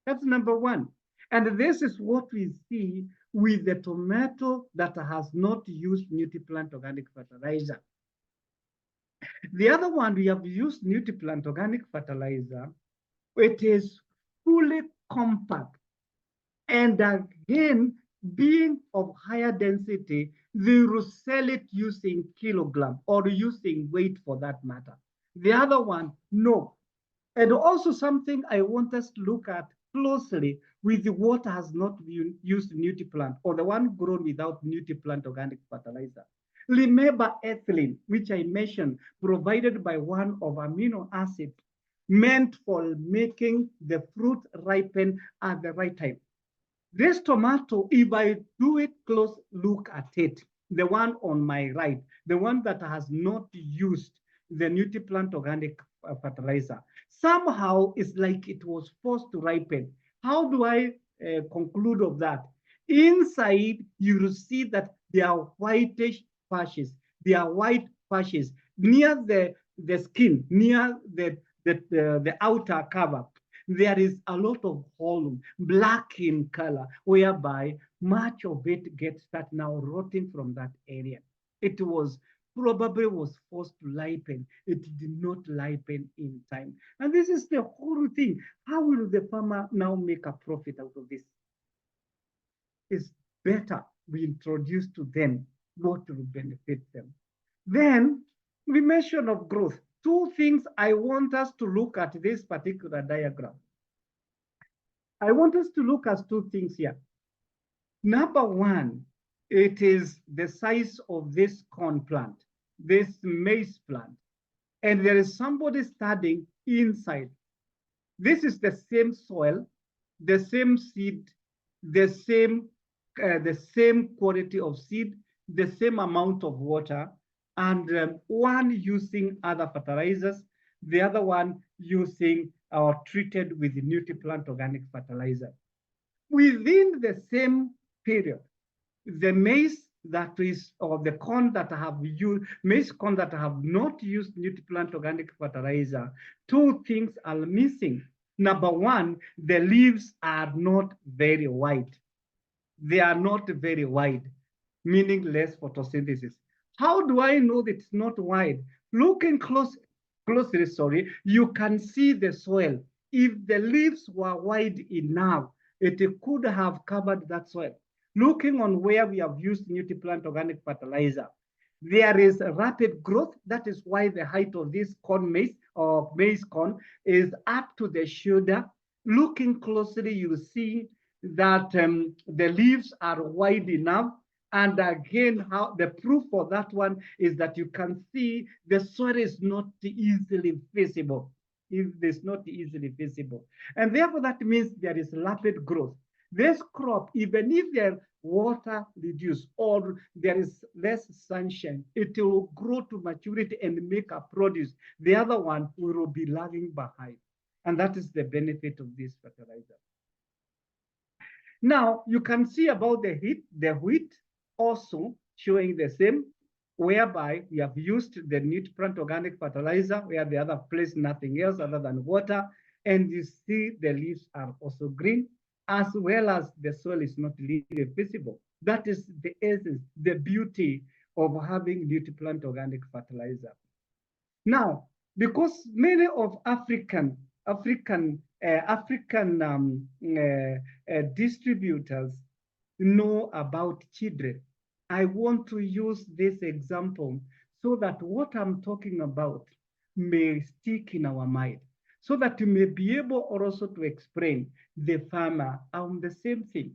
That's number 1. And this is what we see with the tomato that has not used Nutriplant organic fertilizer. The other one, we have used Nutriplant organic fertilizer. It is fully compact. And again, being of higher density, they will sell it using kilogram or using weight for that matter. The other one, no. And also something I want us to look at closely with what has not used Nutriplant or the one grown without Nutriplant organic fertilizer. Remember ethylene, which I mentioned, provided by one of amino acids, meant for making the fruit ripen at the right time. This tomato, if I do it close look at it, the one on my right, the one that has not used the Nutriplant organic fertilizer, somehow it's like it was forced to ripen. How do I conclude of that? Inside, you will see that there are whitish patches. There are white patches near the skin, near the outer cover. There is a lot of hole, black in color, whereby much of it gets start now rotting from that area. It was probably was forced to ripen. It did not ripen in time. And this is the whole thing. How will the farmer now make a profit out of this? It's better we introduce to them what will benefit them. Then we mention of growth. Two things I want us to look at this particular diagram. I want us to look at two things here. Number one, it is the size of this corn plant, this maize plant. And there is somebody standing inside. This is the same soil, the same seed, the same quality of seed, the same amount of water, and one using other fertilizers, the other one using or treated with Nutriplant organic fertilizer. Within the same period, the maize that is, or the corn that have used, maize corn that have not used Nutriplant organic fertilizer, two things are missing. Number one, the leaves are not very wide. They are not very wide, meaning less photosynthesis. How do I know that it's not wide? Looking closely, sorry, you can see the soil. If the leaves were wide enough, it could have covered that soil. Looking on where we have used Nutriplant organic fertilizer, there is a rapid growth. That is why the height of this corn maize or maize corn is up to the shoulder. Looking closely, you see that the leaves are wide enough. And again, how the proof for that one is that you can see the soil is not easily visible. It's not easily visible. And therefore, that means there is rapid growth. This crop, even if the water reduced or there is less sunshine, it will grow to maturity and make a produce. The other one will be lagging behind. And that is the benefit of this fertilizer. Now, you can see about the wheat also showing the same, whereby we have used the Nutriplant organic fertilizer, where the other place nothing else other than water. And you see the leaves are also green, as well as the soil is not really visible. That is the essence, the beauty of having Nutriplant organic fertilizer. Now, because many of African distributors know about children, I want to use this example so that what I'm talking about may stick in our mind, so that you may be able also to explain the farmer on the same thing.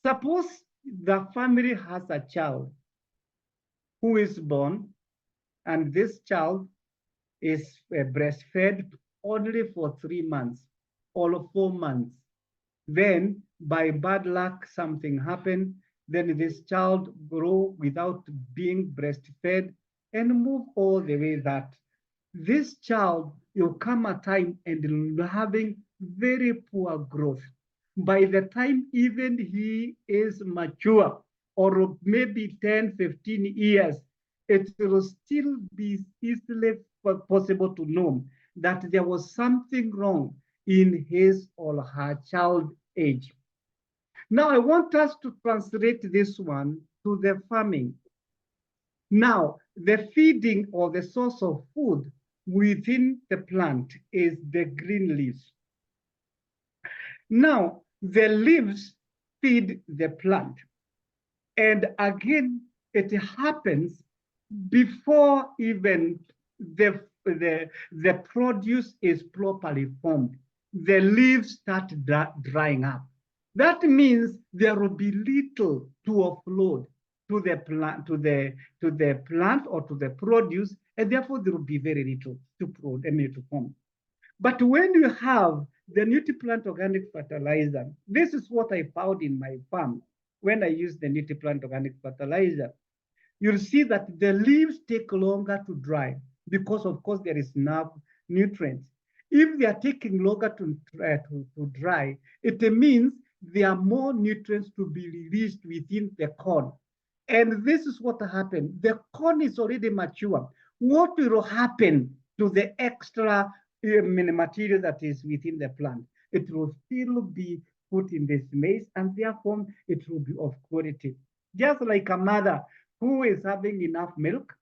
Suppose the family has a child who is born, and this child is breastfed only for 3 months or 4 months. Then by bad luck, something happened. Then this child grow without being breastfed and move all the way that this child will come a time and having very poor growth. By the time even he is mature, or maybe 10, 15 years, it will still be easily possible to know that there was something wrong in his or her child age. Now I want us to translate this one to the farming. Now, the feeding or the source of food within the plant is the green leaves. Now, the leaves feed the plant. And again, it happens before even the produce is properly formed. The leaves start drying up. That means there will be little to offload to the plant, to the plant or to the produce, and therefore there will be very little to form. But when you have the Nutriplant organic fertilizer, this is what I found in my farm when I use the Nutriplant organic fertilizer. You'll see that the leaves take longer to dry because, of course, there is enough nutrients. If they are taking longer to dry, it means there are more nutrients to be released within the corn. And this is what happened. The corn is already mature. What will happen to the extra material that is within the plant? It will still be put in this maize, and therefore it will be of quality. Just like a mother who is having enough milk,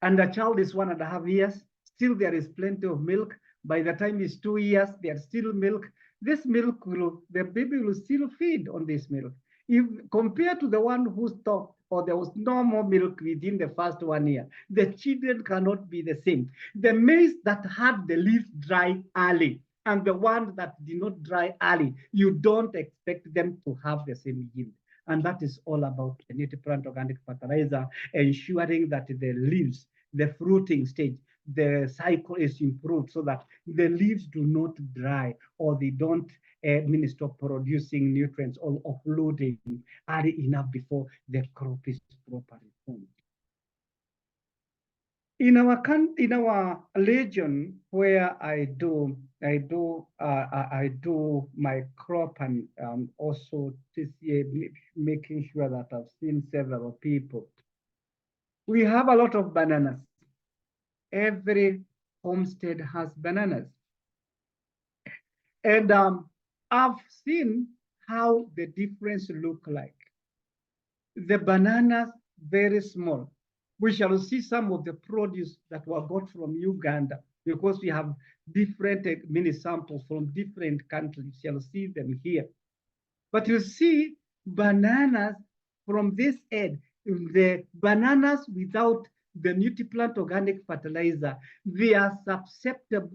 and the child is 1.5 years, still there is plenty of milk. By the time he's 2 years, there's still milk. This milk the baby will still feed on this milk. If compared to the one who stopped or there was no more milk within the first 1 year, the children cannot be the same. The maize that had the leaves dry early and the one that did not dry early, you don't expect them to have the same yield. And that is all about the Nutriplant organic fertilizer, ensuring that the leaves, the fruiting stage, the cycle is improved so that the leaves do not dry or they don't stop producing nutrients or offloading early enough before the crop is properly formed. In our region where I do my crop and also this year making sure that I've seen several people. We have a lot of bananas. Every homestead has bananas. And I've seen how the difference look like. The bananas, very small. We shall see some of the produce that were got from Uganda because we have different mini samples from different countries. You shall see them here. But you see bananas from this end, the bananas without the Nutriplant organic fertilizer, they are susceptible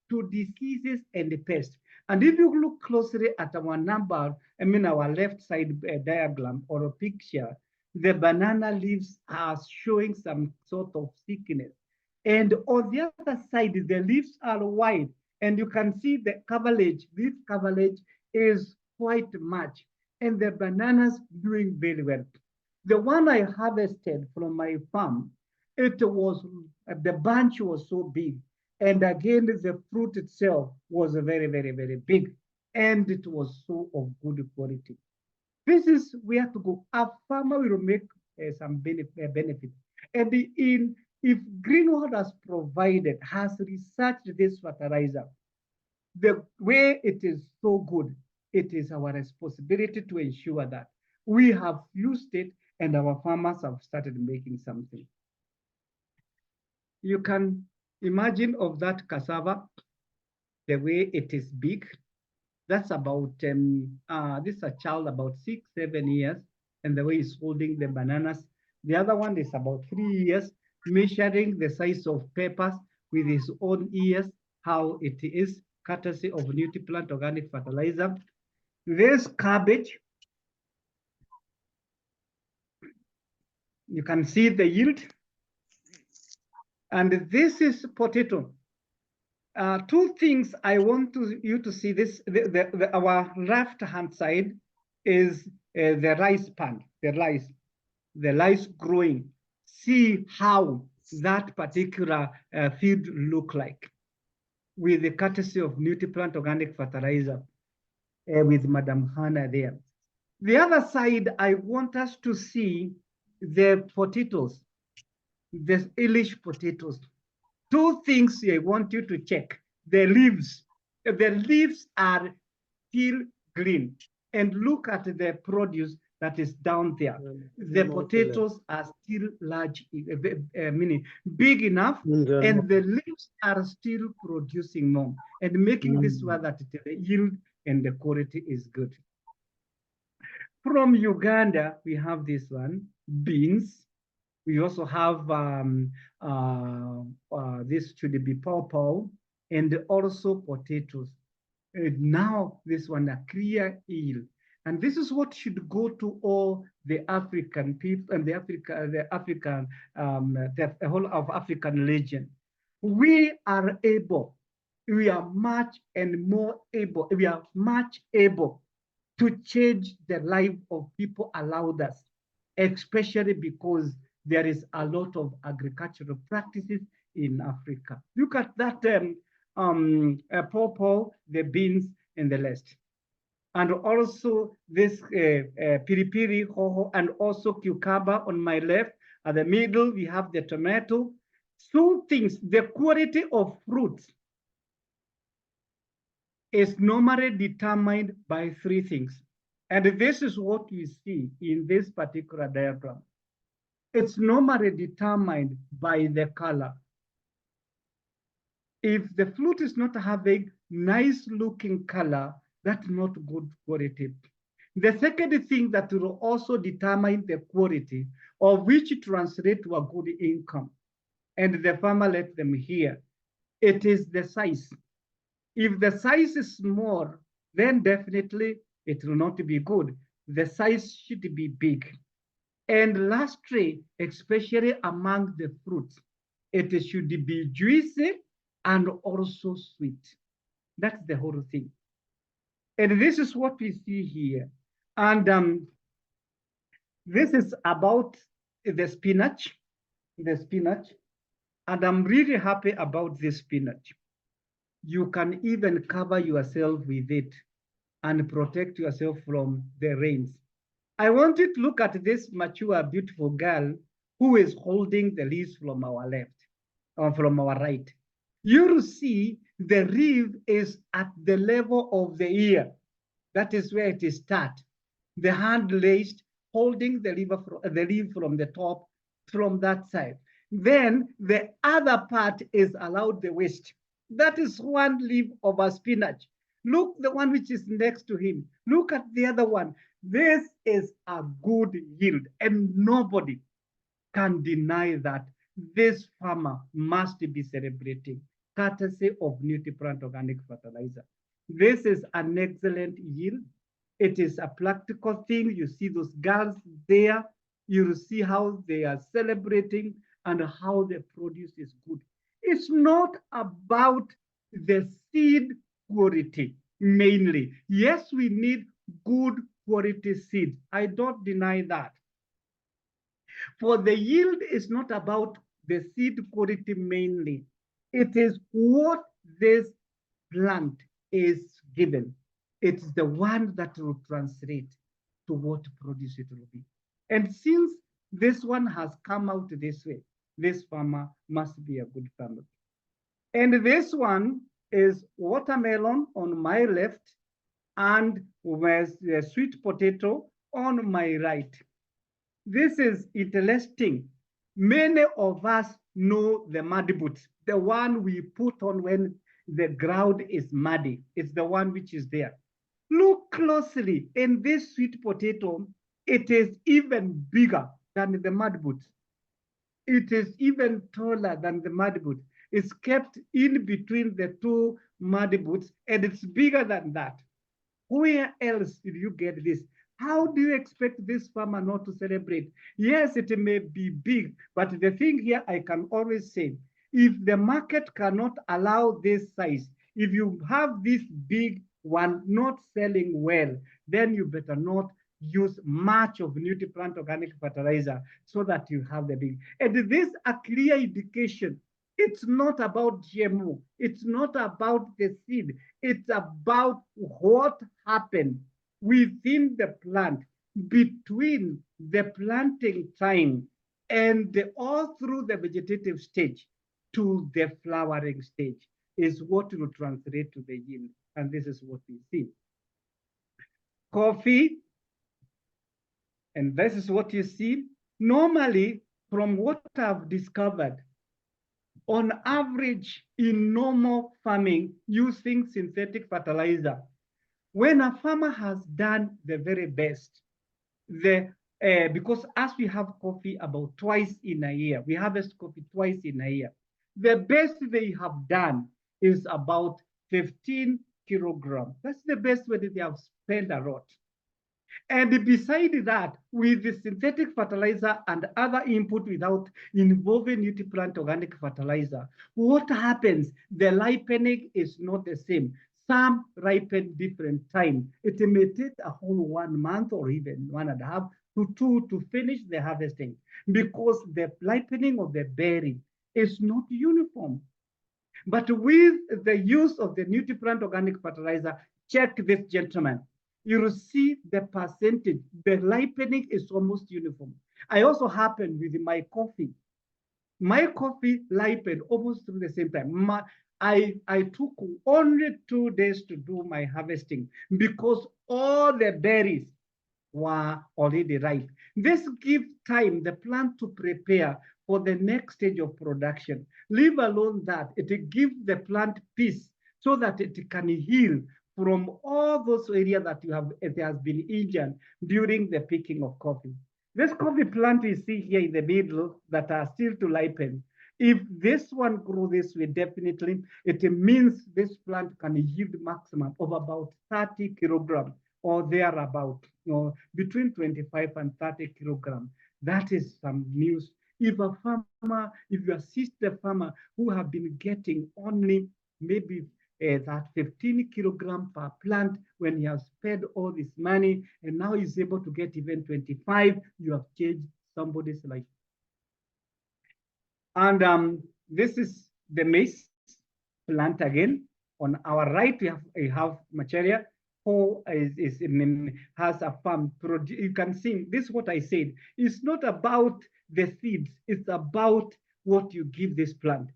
to diseases and pests. And if you look closely at our number, our left side diagram or a picture, the banana leaves are showing some sort of thickness. And on the other side, the leaves are wide. And you can see the coverage, leaf coverage is quite much. And the bananas doing very well. The one I harvested from my farm, it was, the bunch was so big. And again, the fruit itself was very, very, very big. And it was so of good quality. This is where to go. A farmer will make some benefit. And if Greenwood has provided, has researched this fertilizer, the way it is so good, it is our responsibility to ensure that we have used it and our farmers have started making something. You can imagine of that cassava, the way it is big. That's about, this is a child about 6, 7 years, and the way he's holding the bananas. The other one is about 3 years, measuring the size of peppers with his own ears, how it is, courtesy of Nutriplant organic fertilizer. There's cabbage. You can see the yield. And this is potato. Two things I want you to see this. Our left-hand side is the rice pan, the rice growing. See how that particular field look like with the courtesy of Nutriplant organic fertilizer with Madam Hannah there. The other side, I want us to see the potatoes, the English potatoes. Two things I want you to check. The leaves. The leaves are still green. And look at the produce that is down there. The potatoes are still large, meaning big enough, and the leaves are still producing more and making this one that the yield and the quality is good. From Uganda, we have this one, beans. We also have this should be pawpaw and also potatoes. Now this one a clear yield. And this is what should go to all the African people and the whole of African region. We are able, we are much and more able, we are much able to change the life of people around us, especially because there is a lot of agricultural practices in Africa. Look at that pawpaw, the beans, and the rest. And also this piri hoho, and also cucumber on my left. At the middle, we have the tomato. So things, the quality of fruits is normally determined by three things. And this is what we see in this particular diagram. It's normally determined by the color. If the fruit is not having nice looking color, that's not good quality. The second thing that will also determine the quality of which translate to a good income, and the farmer let them hear, it is the size. If the size is small, then definitely it will not be good. The size should be big. And lastly, especially among the fruits, it should be juicy and also sweet. That's the whole thing. And this is what we see here. And this is about the spinach, And I'm really happy about this spinach. You can even cover yourself with it and protect yourself from the rains. I want you to look at this mature, beautiful girl who is holding the leaves from our left, or from our right. You'll see the leaf is at the level of the ear. That is where it is start. The hand raised, holding the leaf from the top, from that side. Then the other part is allowed the waist. That is one leaf of a spinach. Look, the one which is next to him. Look at the other one. This is a good yield, and nobody can deny that this farmer must be celebrating, courtesy of Nutriplant organic fertilizer. This is an excellent yield. It is a practical thing. You see those girls there. You see how they are celebrating and how the produce is good. It's not about the seed quality mainly. Yes, we need good quality seed. I don't deny that. For the yield is not about the seed quality mainly. It is what this plant is given. It's the one that will translate to what produce it will be. And since this one has come out this way, this farmer must be a good farmer. And this one is watermelon on my left and with the sweet potato on my right. This is interesting. Many of us know the muddy boots, the one we put on when the ground is muddy. It's the one which is there. Look closely in this sweet potato. It is even bigger than the mud boots. It is even taller than the mud boot. It's kept in between the two mud boots, and it's bigger than that. Where else did you get this? How do you expect this farmer not to celebrate? Yes, it may be big, but the thing here I can always say, if the market cannot allow this size, if you have this big one not selling well, then you better not use much of Nutriplant organic fertilizer so that you have the big. And this is a clear indication. It's not about GMO. It's not about the seed. It's about what happened within the plant between the planting time and all through the vegetative stage to the flowering stage is what will translate to the yield. And this is what we see. coffee, and this is what you see. Normally, from what I've discovered, on average, in normal farming using synthetic fertilizer, when a farmer has done the very best, because as we have coffee about twice in a year, we harvest coffee twice in a year. The best they have done is about 15 kilograms. That's the best way that they have spent a lot. And beside that, with the synthetic fertilizer and other input without involving Nutriplant organic fertilizer, what happens? The ripening is not the same. Some ripen different time. It may take a whole 1 month or even 1.5 to 2 to finish the harvesting because the ripening of the berry is not uniform. But with the use of the Nutriplant organic fertilizer, check this, gentlemen. You will see the percentage. The ripening is almost uniform. I also happened with my coffee. My coffee ripened almost through the same time. I took only 2 days to do my harvesting because all the berries were already ripe. This gives time the plant to prepare for the next stage of production. Leave alone that, it gives the plant peace so that it can heal from all those areas that it has been injured during the picking of coffee. This coffee plant you see here in the middle that are still to ripen, if this one grows this way, definitely, it means this plant can yield maximum of about 30 kilograms or thereabout, between 25 and 30 kilograms. That is some news. If you assist the farmer who have been getting only maybe that 15 kilogram per plant when he has spent all this money and now he's able to get even 25, you have changed somebody's life. And this is the maize plant again. On our right, we have Macharia, who has a farm. You can see, this is what I said. It's not about the seeds. It's about what you give this plant.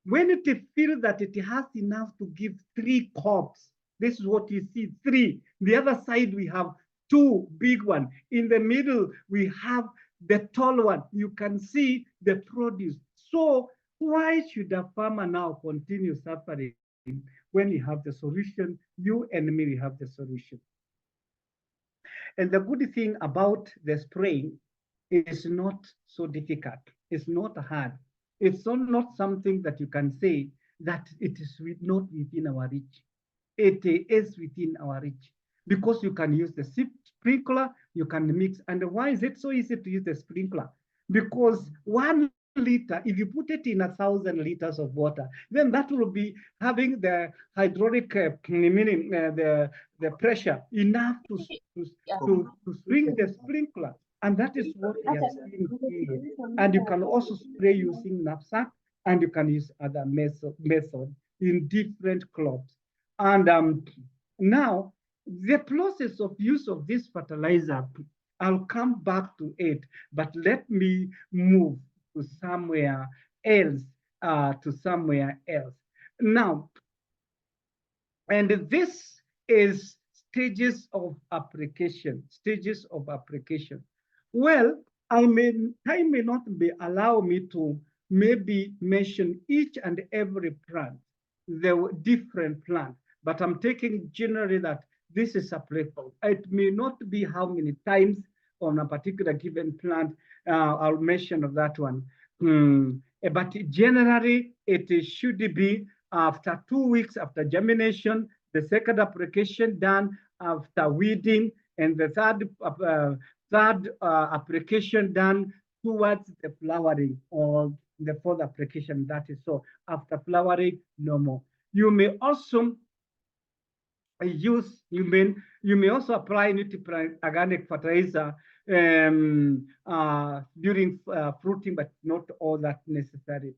When it feels that it has enough to give 3 crops, this is what you see, 3. The other side, we have 2 big ones. In the middle, we have the tall one. You can see the produce. So why should a farmer now continue suffering when you have the solution? You and me, we have the solution. And the good thing about the spraying is not so difficult. It's not hard. It's not something that you can say that it is not within our reach. It is within our reach because you can use the sprinkler, you can mix. And why is it so easy to use the sprinkler? Because 1 liter, if you put it in 1,000 liters of water, then that will be having the hydraulic, meaning the pressure enough to swing the sprinkler. And that is what we are seeing here. And you can also spray using knapsack, and you can use other methods in different crops. And now, the process of use of this fertilizer, I'll come back to it, but let me move to somewhere else, Now, and this is stages of application. Well, time may not allow me to maybe mention each and every plant, the different plant, but I'm taking generally that this is applicable. It may not be how many times on a particular given plant, I'll mention of that one. But generally, it should be after 2 weeks after germination, the second application done after weeding, and the third application done towards the flowering, or the fourth application, that is so. After flowering, no more. You may also you may also apply Nutriplant organic fertilizer during fruiting, but not all that necessary.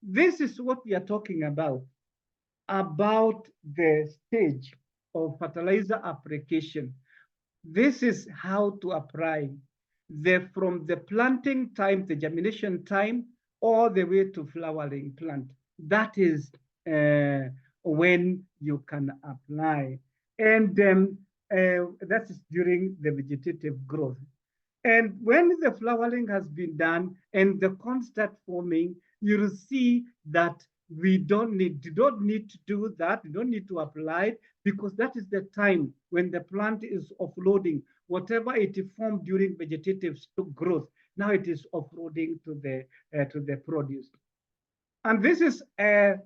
This is what we are talking about the stage of fertilizer application. This is how to apply from the planting time, the germination time, all the way to flowering plant. That is when you can apply. And that is during the vegetative growth. And when the flowering has been done and the cones start forming, you'll see that you don't need to do that. You don't need to apply it because that is the time when the plant is offloading whatever it formed during vegetative growth. Now it is offloading to the produce. And this is an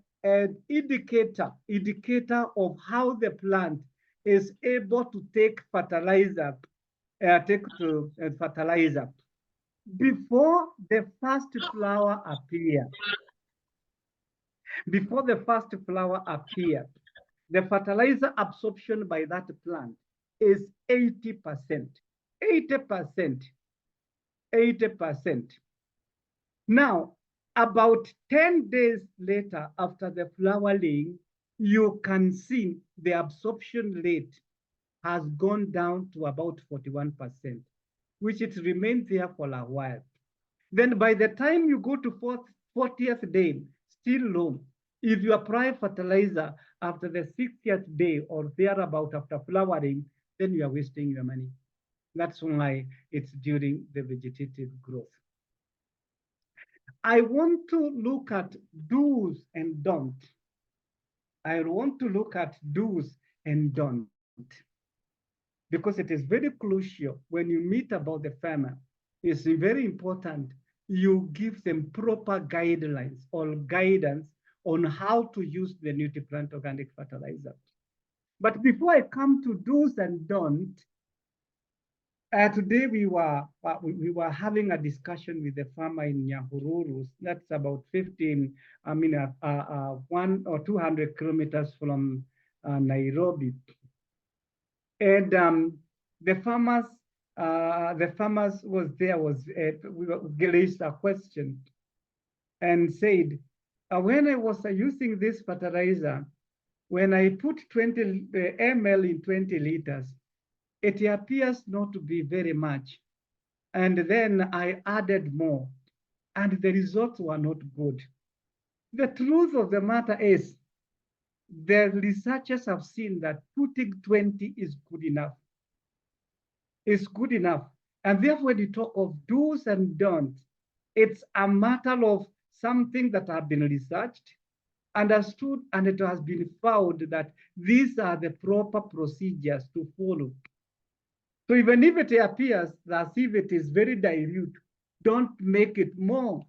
indicator of how the plant is able to take fertilizer, fertilizer. Before the first flower appear, before the first flower appear, the fertilizer absorption by that plant is 80%. 80%. 80%. Now, about 10 days later, after the flowering, you can see the absorption rate has gone down to about 41%, which it remained there for a while. Then by the time you go to 40th day, still low. If you apply fertilizer after the 60th day or thereabout after flowering, then you are wasting your money. That's why it's during the vegetative growth. I want to look at do's and don't. I want to look at do's and don't because it is very crucial when you meet about the farmer. It's very important you give them proper guidelines or guidance on how to use the Nutriplant organic fertilizer. But before I come to do's and don't, today we were having a discussion with the farmer in Nyahururu. That's about 1 or 200 kilometers from Nairobi. And the farmers was there we raised a question and said, when I was using this fertilizer, when I put 20 ml in 20 liters, it appears not to be very much. And then I added more, and the results were not good. The truth of the matter is, the researchers have seen that putting 20 is good enough. It's good enough. And therefore, when you talk of do's and don'ts, it's a matter of something that have been researched, understood, and it has been found that these are the proper procedures to follow. So even if it appears as if it is very dilute, don't make it more.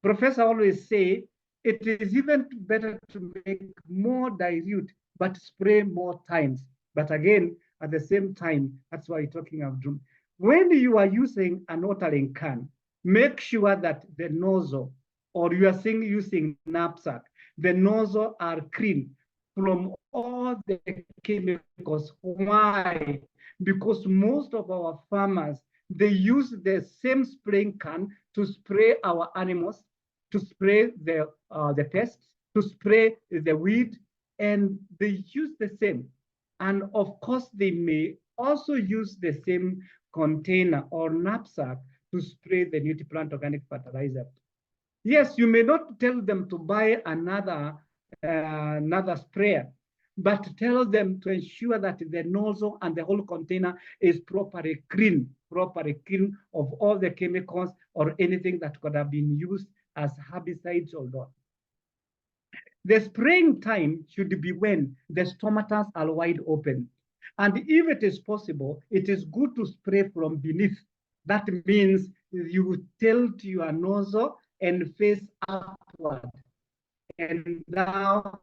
Professor always say, it is even better to make more dilute, but spray more times. But again, at the same time, that's why you're talking about drum. When you are using an watering can, make sure that the nozzle, or you are using knapsack, the nozzle are clean from all the chemicals. Why? Because most of our farmers, they use the same spraying can to spray our animals, to spray the pests, to spray the weed, and they use the same. And of course, they may also use the same container or knapsack to spray the Nutriplant organic fertilizer. Yes, you may not tell them to buy another sprayer, but tell them to ensure that the nozzle and the whole container is properly clean of all the chemicals or anything that could have been used as herbicides or not. The spraying time should be when the stomatas are wide open. And if it is possible, it is good to spray from beneath. That means you tilt your nozzle and face upward. And now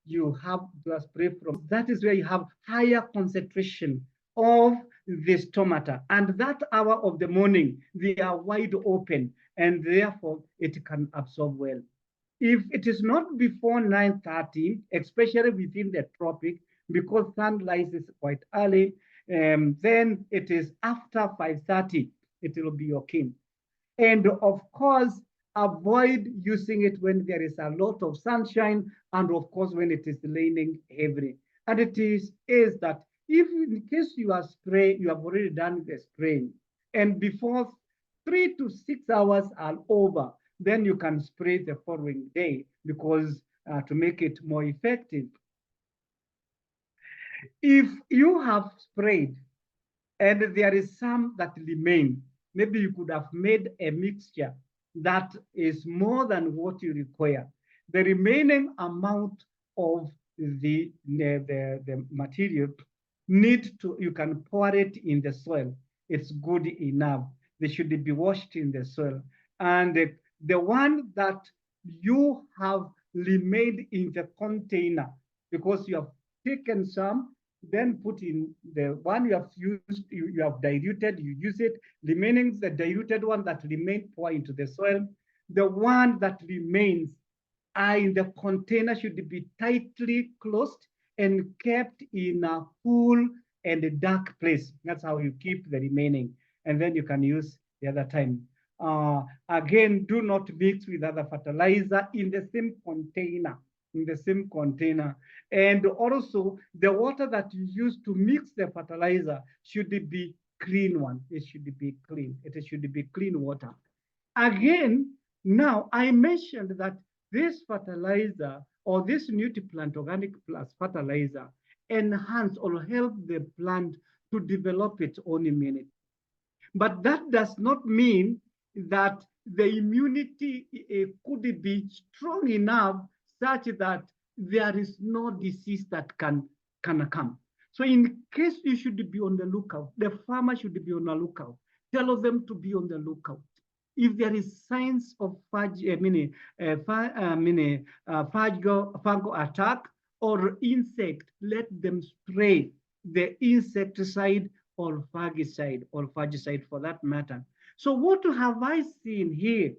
you have the spray from, that is where you have higher concentration of the stomata. And that hour of the morning, they are wide open, and therefore it can absorb well. If it is not before 9:30, especially within the tropic, because sunlight is quite early, then it is after 5:30, it will be okay. And of course, avoid using it when there is a lot of sunshine, and of course, when it is raining heavily. And it is that if in case you have already done the spraying, and before 3 to 6 hours are over, then you can spray the following day because to make it more effective. If you have sprayed and there is some that remain, maybe you could have made a mixture that is more than what you require. The remaining amount of the material need to, you can pour it in the soil. It's good enough. They should be washed in the soil. And the one that you have remained in the container, because you have taken some, then put in the one you have used, you have diluted, you use it, remaining the diluted one that remained, pour into the soil. The one that remains are in the container should be tightly closed and kept in a cool and a dark place. That's how you keep the remaining. And then you can use the other time. Again, do not mix with other fertilizer in the same container. In the same container. And also, the water that you use to mix the fertilizer should be clean one. It should be clean. It should be clean water. Again, now I mentioned that this fertilizer or this Nutriplant Organic Plus fertilizer enhance or help the plant to develop its own immunity. But that does not mean that the immunity could be strong enough such that there is no disease that can come. So in case you should be on the lookout, the farmer should be on the lookout. Tell them to be on the lookout. If there is signs of fungal attack or insect, let them spray the insecticide or fungicide for that matter. So what have I seen here?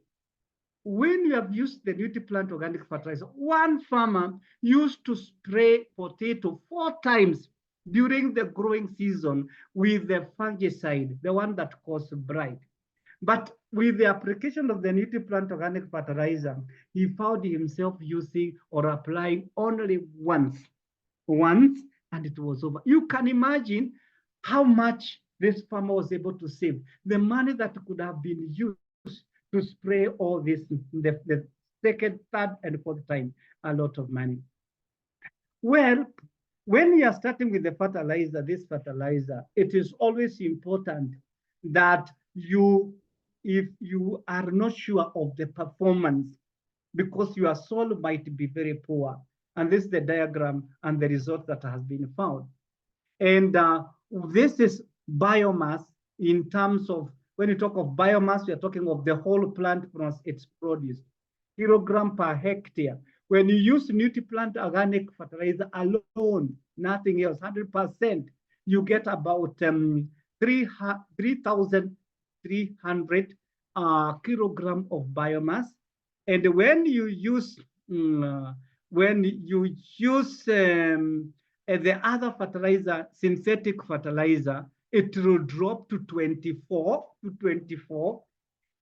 When you have used the Nutriplant organic fertilizer, one farmer used to spray potato 4 times during the growing season with the fungicide, the one that causes blight. But with the application of the Nutriplant organic fertilizer, he found himself using or applying only once, and it was over. You can imagine how much this farmer was able to save. The money that could have been used to spray all this, the second, third, and fourth time, a lot of money. Well, when you are starting with the fertilizer, this fertilizer, it is always important that you, if you are not sure of the performance, because your soil might be very poor. And this is the diagram and the result that has been found. And this is biomass in terms of, when you talk of biomass, we are talking of the whole plant from its produce, kilogram per hectare. When you use Nutriplant organic fertilizer alone, nothing else, 100%, you get about 3,300 kilogram of biomass. And when you use the other fertilizer, synthetic fertilizer, it will drop to 24.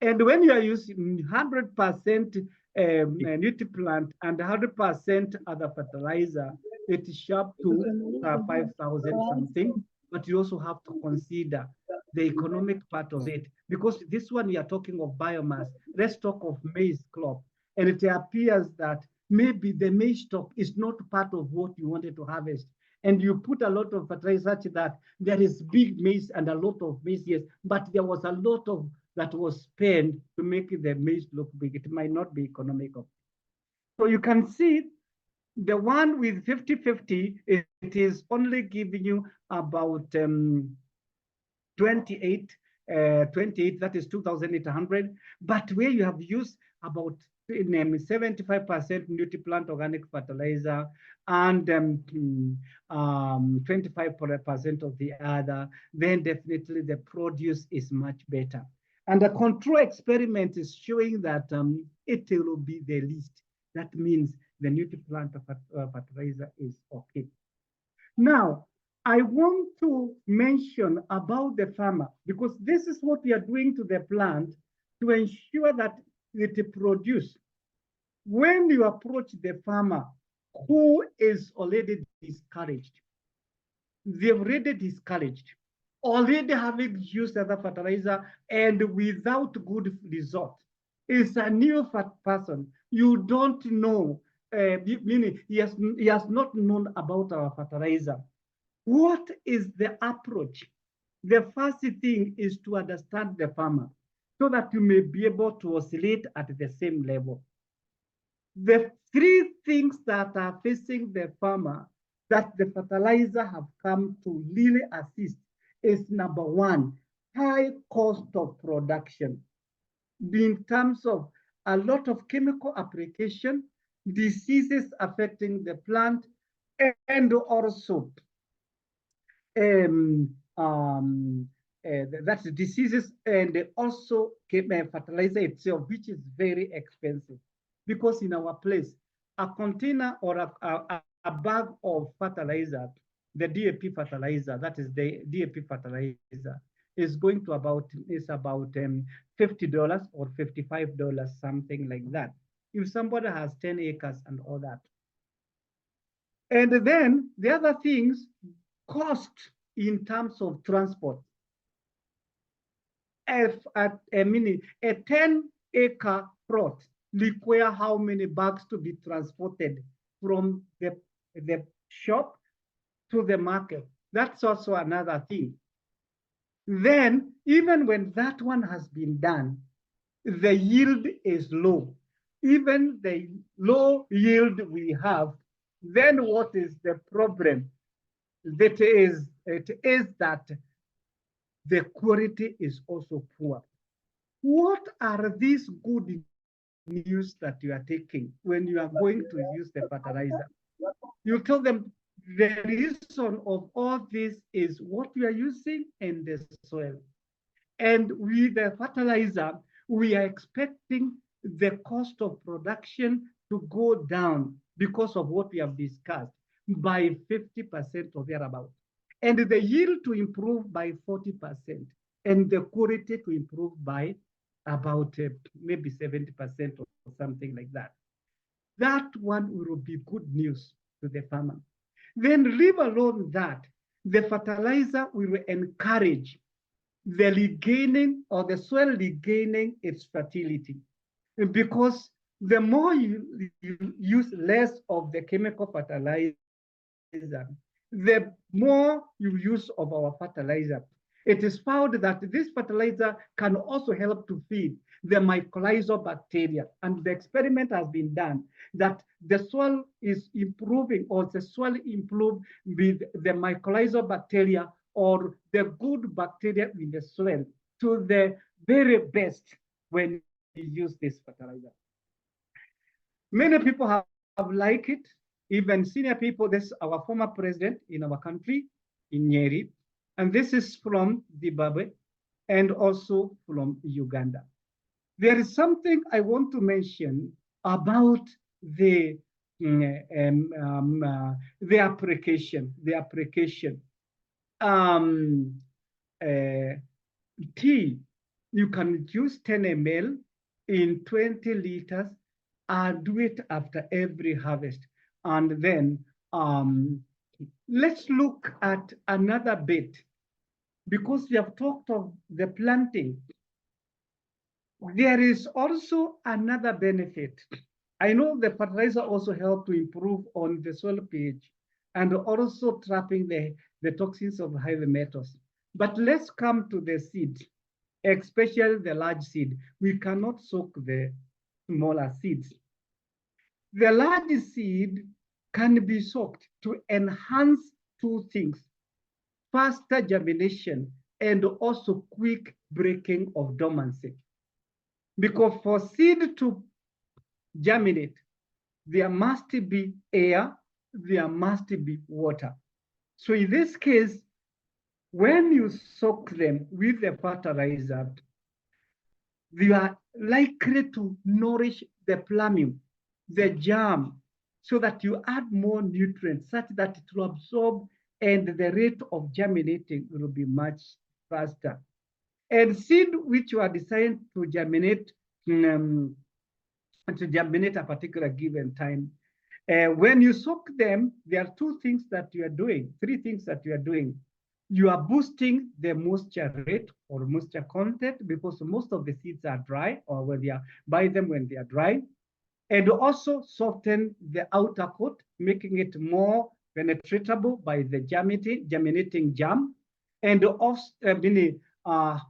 And when you are using 100% Nutriplant and 100% other fertilizer, it is sharp to 5,000 something. But you also have to consider the economic part of it, because this one we are talking of biomass. Let's talk of maize crop, and it appears that maybe the maize stalk is not part of what you wanted to harvest, and you put a lot of fertilizer such that there is big maize and a lot of maize, yes, but there was a lot of that was spent to make the maize look big. It might not be economical. So you can see the one with 50-50, it is only giving you about 28, that is 2,800. But where you have used about 75% Nutriplant organic fertilizer and 25% of the other, then definitely the produce is much better. And the control experiment is showing that it will be the least. That means the Nutriplant fertilizer is okay. Now, I want to mention about the farmer, because this is what we are doing to the plant to ensure that it produces. When you approach the farmer who is already discouraged, they're already discouraged, already having used other fertilizer and without good result, is a new person. You don't know, meaning he has not known about our fertilizer. What is the approach? The first thing is to understand the farmer so that you may be able to oscillate at the same level. The three things that are facing the farmer that the fertilizer have come to really assist is number one, high cost of production in terms of a lot of chemical application, diseases affecting the plant, and also um, um, that's diseases, and also fertilizer itself, which is very expensive. Because in our place, a container or a bag of fertilizer, the DAP fertilizer, that is the DAP fertilizer, is going to about $50 or $55, something like that. If somebody has 10 acres and all that. And then the other things, cost in terms of transport. If at a 10-acre plot require how many bags to be transported from the shop to the market? That's also another thing. Then, even when that one has been done, the yield is low. Even the low yield we have, then what is the problem? It is that the quality is also poor. What are these good news that you are taking when you are going to use the fertilizer? You tell them the reason of all this is what you are using in the soil. And with the fertilizer, we are expecting the cost of production to go down because of what we have discussed by 50% or thereabout. And the yield to improve by 40%, and the quality to improve by about maybe 70% or something like that. That one will be good news to the farmer. Then leave alone that, the fertilizer will encourage the regaining or the soil regaining its fertility. Because the more you use less of the chemical fertilizer, the more you use of our fertilizer. It is found that this fertilizer can also help to feed the mycorrhizal bacteria. And the experiment has been done that the soil is improving, or the soil improved with the mycorrhizal bacteria or the good bacteria in the soil to the very best when you use this fertilizer. Many people have liked it, even senior people. This is our former president in our country, in Nyeri, and this is from Zimbabwe and also from Uganda. There is something I want to mention about the application. Tea, you can use 10 ml in 20 liters and do it after every harvest. And then let's look at another bit, because we have talked of the planting. There is also another benefit. I know the fertilizer also help to improve on the soil pH and also trapping the toxins of heavy metals. But let's come to the seed, especially the large seed. We cannot soak the smaller seeds. The large seed can be soaked to enhance two things: faster germination and also quick breaking of dormancy. Because for seed to germinate, there must be air, there must be water. So in this case, when you soak them with the fertilizer, you are likely to nourish the plumbing, the germ, so that you add more nutrients such that it will absorb, and the rate of germinating will be much faster. And seed which you are designed to germinate a particular given time, when you soak them, there are two things that you are doing, three things that you are doing. You are boosting the moisture rate or moisture content, because most of the seeds are dry, or when they are, buy them when they are dry, and also soften the outer coat, making it more penetratable by the germinating germ, and also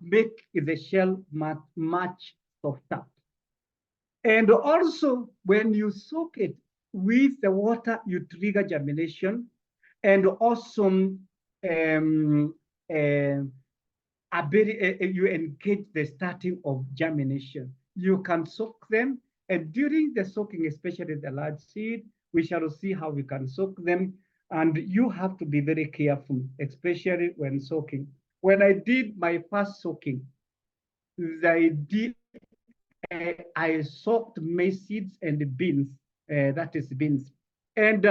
make the shell much softer. And also, when you soak it with the water, you trigger germination, and also you engage the starting of germination. You can soak them, and during the soaking, especially the large seed, we shall see how we can soak them. And you have to be very careful, especially when soaking. When I did my first soaking, I soaked maize seeds and beans, that is beans. And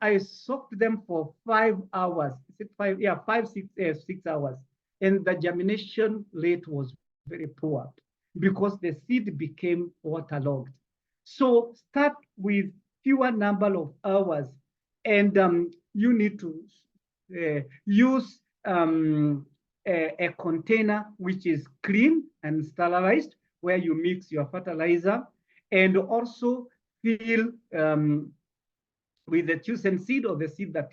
I soaked them for 5 hours. Is it five? Yeah, 6 hours. And the germination rate was very poor because the seed became waterlogged. So start with fewer number of hours, and you need to use a container which is clean and sterilized, where you mix your fertilizer, and also fill with the chosen seed or the seed that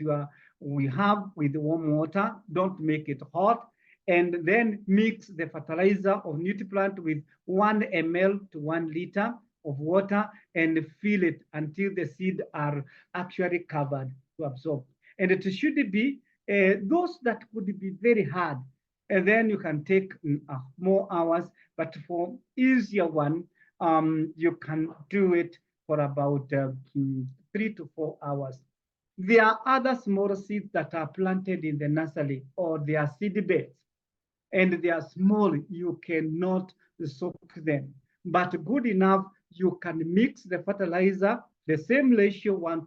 we have with warm water. Don't make it hot. And then mix the fertilizer of Nutriplant with 1 ml to 1 liter of water, and fill it until the seed are actually covered to absorb. And it should be those that could be very hard, and then you can take more hours. But for easier one, you can do it for about 3 to 4 hours. There are other small seeds that are planted in the nursery, or they are seed beds, and they are small. You cannot soak them, but good enough, you can mix the fertilizer, the same ratio, 1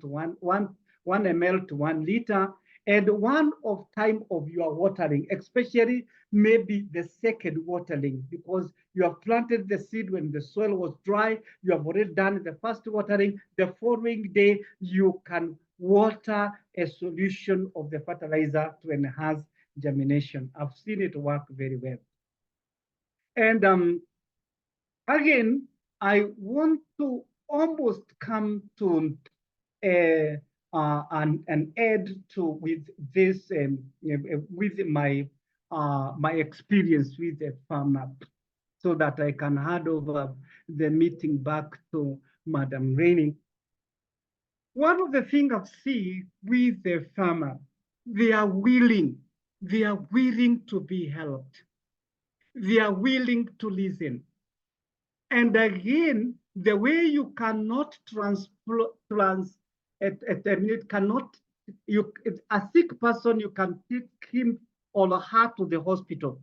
ml to 1 liter, and one of time of your watering, especially maybe the second watering, because you have planted the seed when the soil was dry. You have already done the first watering. The following day, you can water a solution of the fertilizer to enhance germination. I've seen it work very well. And again, I want to almost come to an add to with this with my experience with the farmer, so that I can hand over the meeting back to Madam Rainey. One of the things I've seen with the farmer, they are willing to be helped. They are willing to listen. And again, the way you cannot a sick person, you can take him or her to the hospital.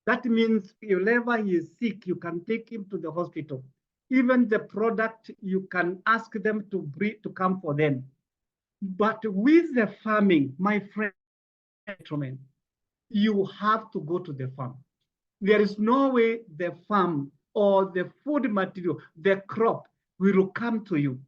That means whenever he is sick, you can take him to the hospital. Even the product, you can ask them to come for them. But with the farming, my friend, you have to go to the farm. There is no way the farm or the food material, the crop, will come to you.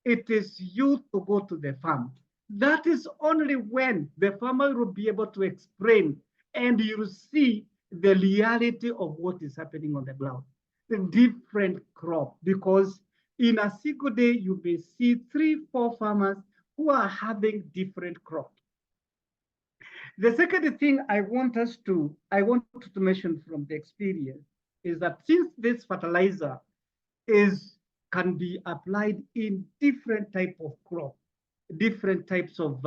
It is you to go to the farm. That is only when the farmer will be able to explain, and you will see the reality of what is happening on the ground. The different crop, because in a single day, you may see 3, 4 farmers who are having different crops. The second thing I want to mention from the experience is that since this fertilizer can be applied in different type of crop, different types of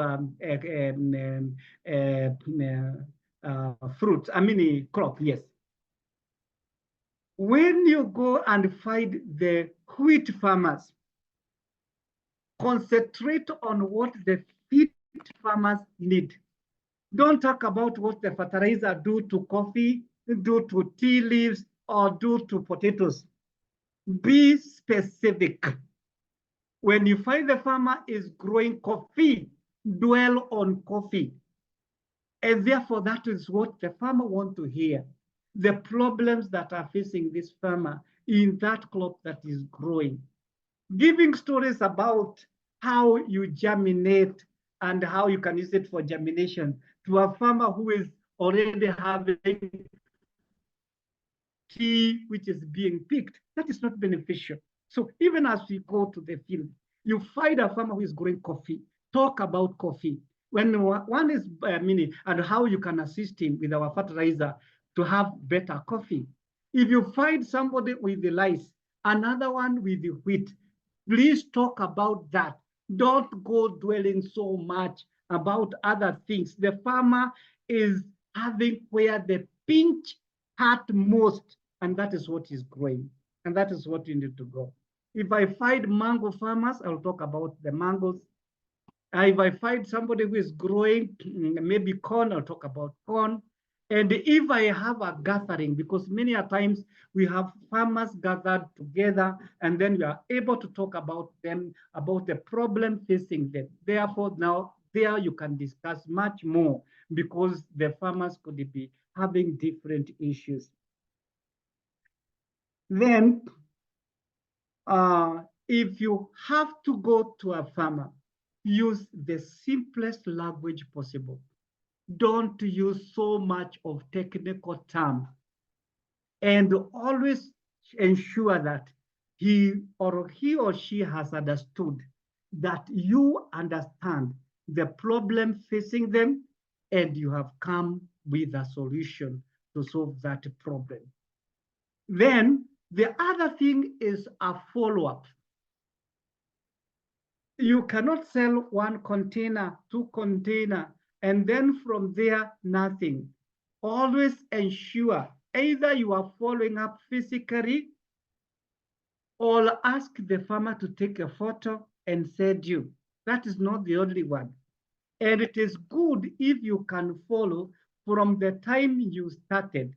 fruits, crop, yes. When you go and find the wheat farmers, concentrate on what the wheat farmers need. Don't talk about what the fertilizer do to coffee, do to tea leaves, or do to potatoes. Be specific. When you find the farmer is growing coffee, dwell on coffee. And therefore, that is what the farmer wants to hear. The problems that are facing this farmer in that crop that is growing. Giving stories about how you germinate and how you can use it for germination to a farmer who is already having tea which is being picked, that is not beneficial. So even as we go to the field, you find a farmer who is growing coffee, talk about coffee. When one is meaning and how you can assist him with our fertilizer to have better coffee. If you find somebody with the lice, another one with the wheat, please talk about that. Don't go dwelling so much about other things. The farmer is having where the pinch hurt most, and that is what is growing, and that is what you need to go. If I find mango farmers, I'll talk about the mangoes. If I find somebody who is growing maybe corn, I'll talk about corn. And if I have a gathering, because many a times we have farmers gathered together and then we are able to talk about them, about the problem facing them. Therefore, now there you can discuss much more because the farmers could be having different issues. Then, if you have to go to a farmer, use the simplest language possible. Don't use so much of technical terms, and always ensure that he or she has understood that you understand the problem facing them and you have come with a solution to solve that problem. Then the other thing is a follow-up. You cannot sell one container, two container, and then from there, nothing. Always ensure either you are following up physically or ask the farmer to take a photo and send you. That is not the only one. And it is good if you can follow from the time you started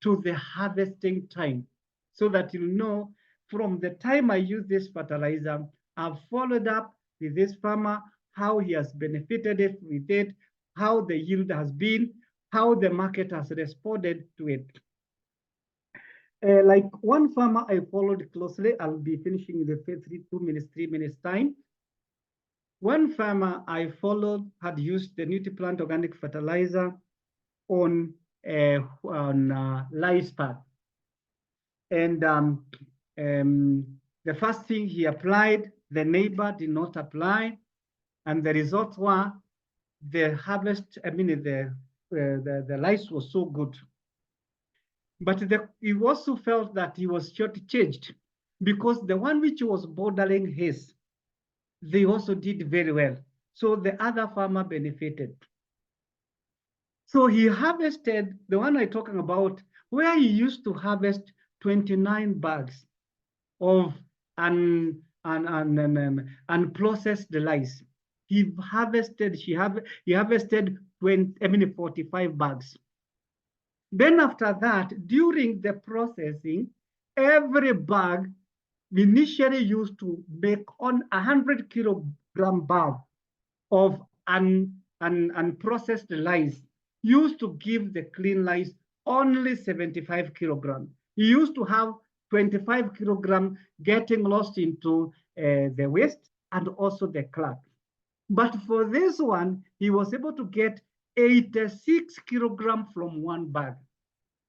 to the harvesting time, so that you know from the time I use this fertilizer, I've followed up with this farmer, how he has benefited with it, how the yield has been, how the market has responded to it. Like one farmer I followed closely, I'll be finishing the 3 minutes time. One farmer I followed had used the Nutriplant organic fertilizer on lice pad. And the first thing he applied, the neighbor did not apply. And the results were the harvest, the lice was so good. But he also felt that he was shortchanged because the one which was bordering his, they also did very well. So the other farmer benefited. So he harvested, the one I'm talking about, where he used to harvest 29 bags of unprocessed lice. He harvested 45 bags. Then after that, during the processing, every bag initially used to make on 100 kilogram bag of unprocessed lice, used to give the clean lice only 75 kilogram. He used to have 25 kilogram getting lost into the waste and also the cloud. But for this one, he was able to get 86 kilogram from one bag.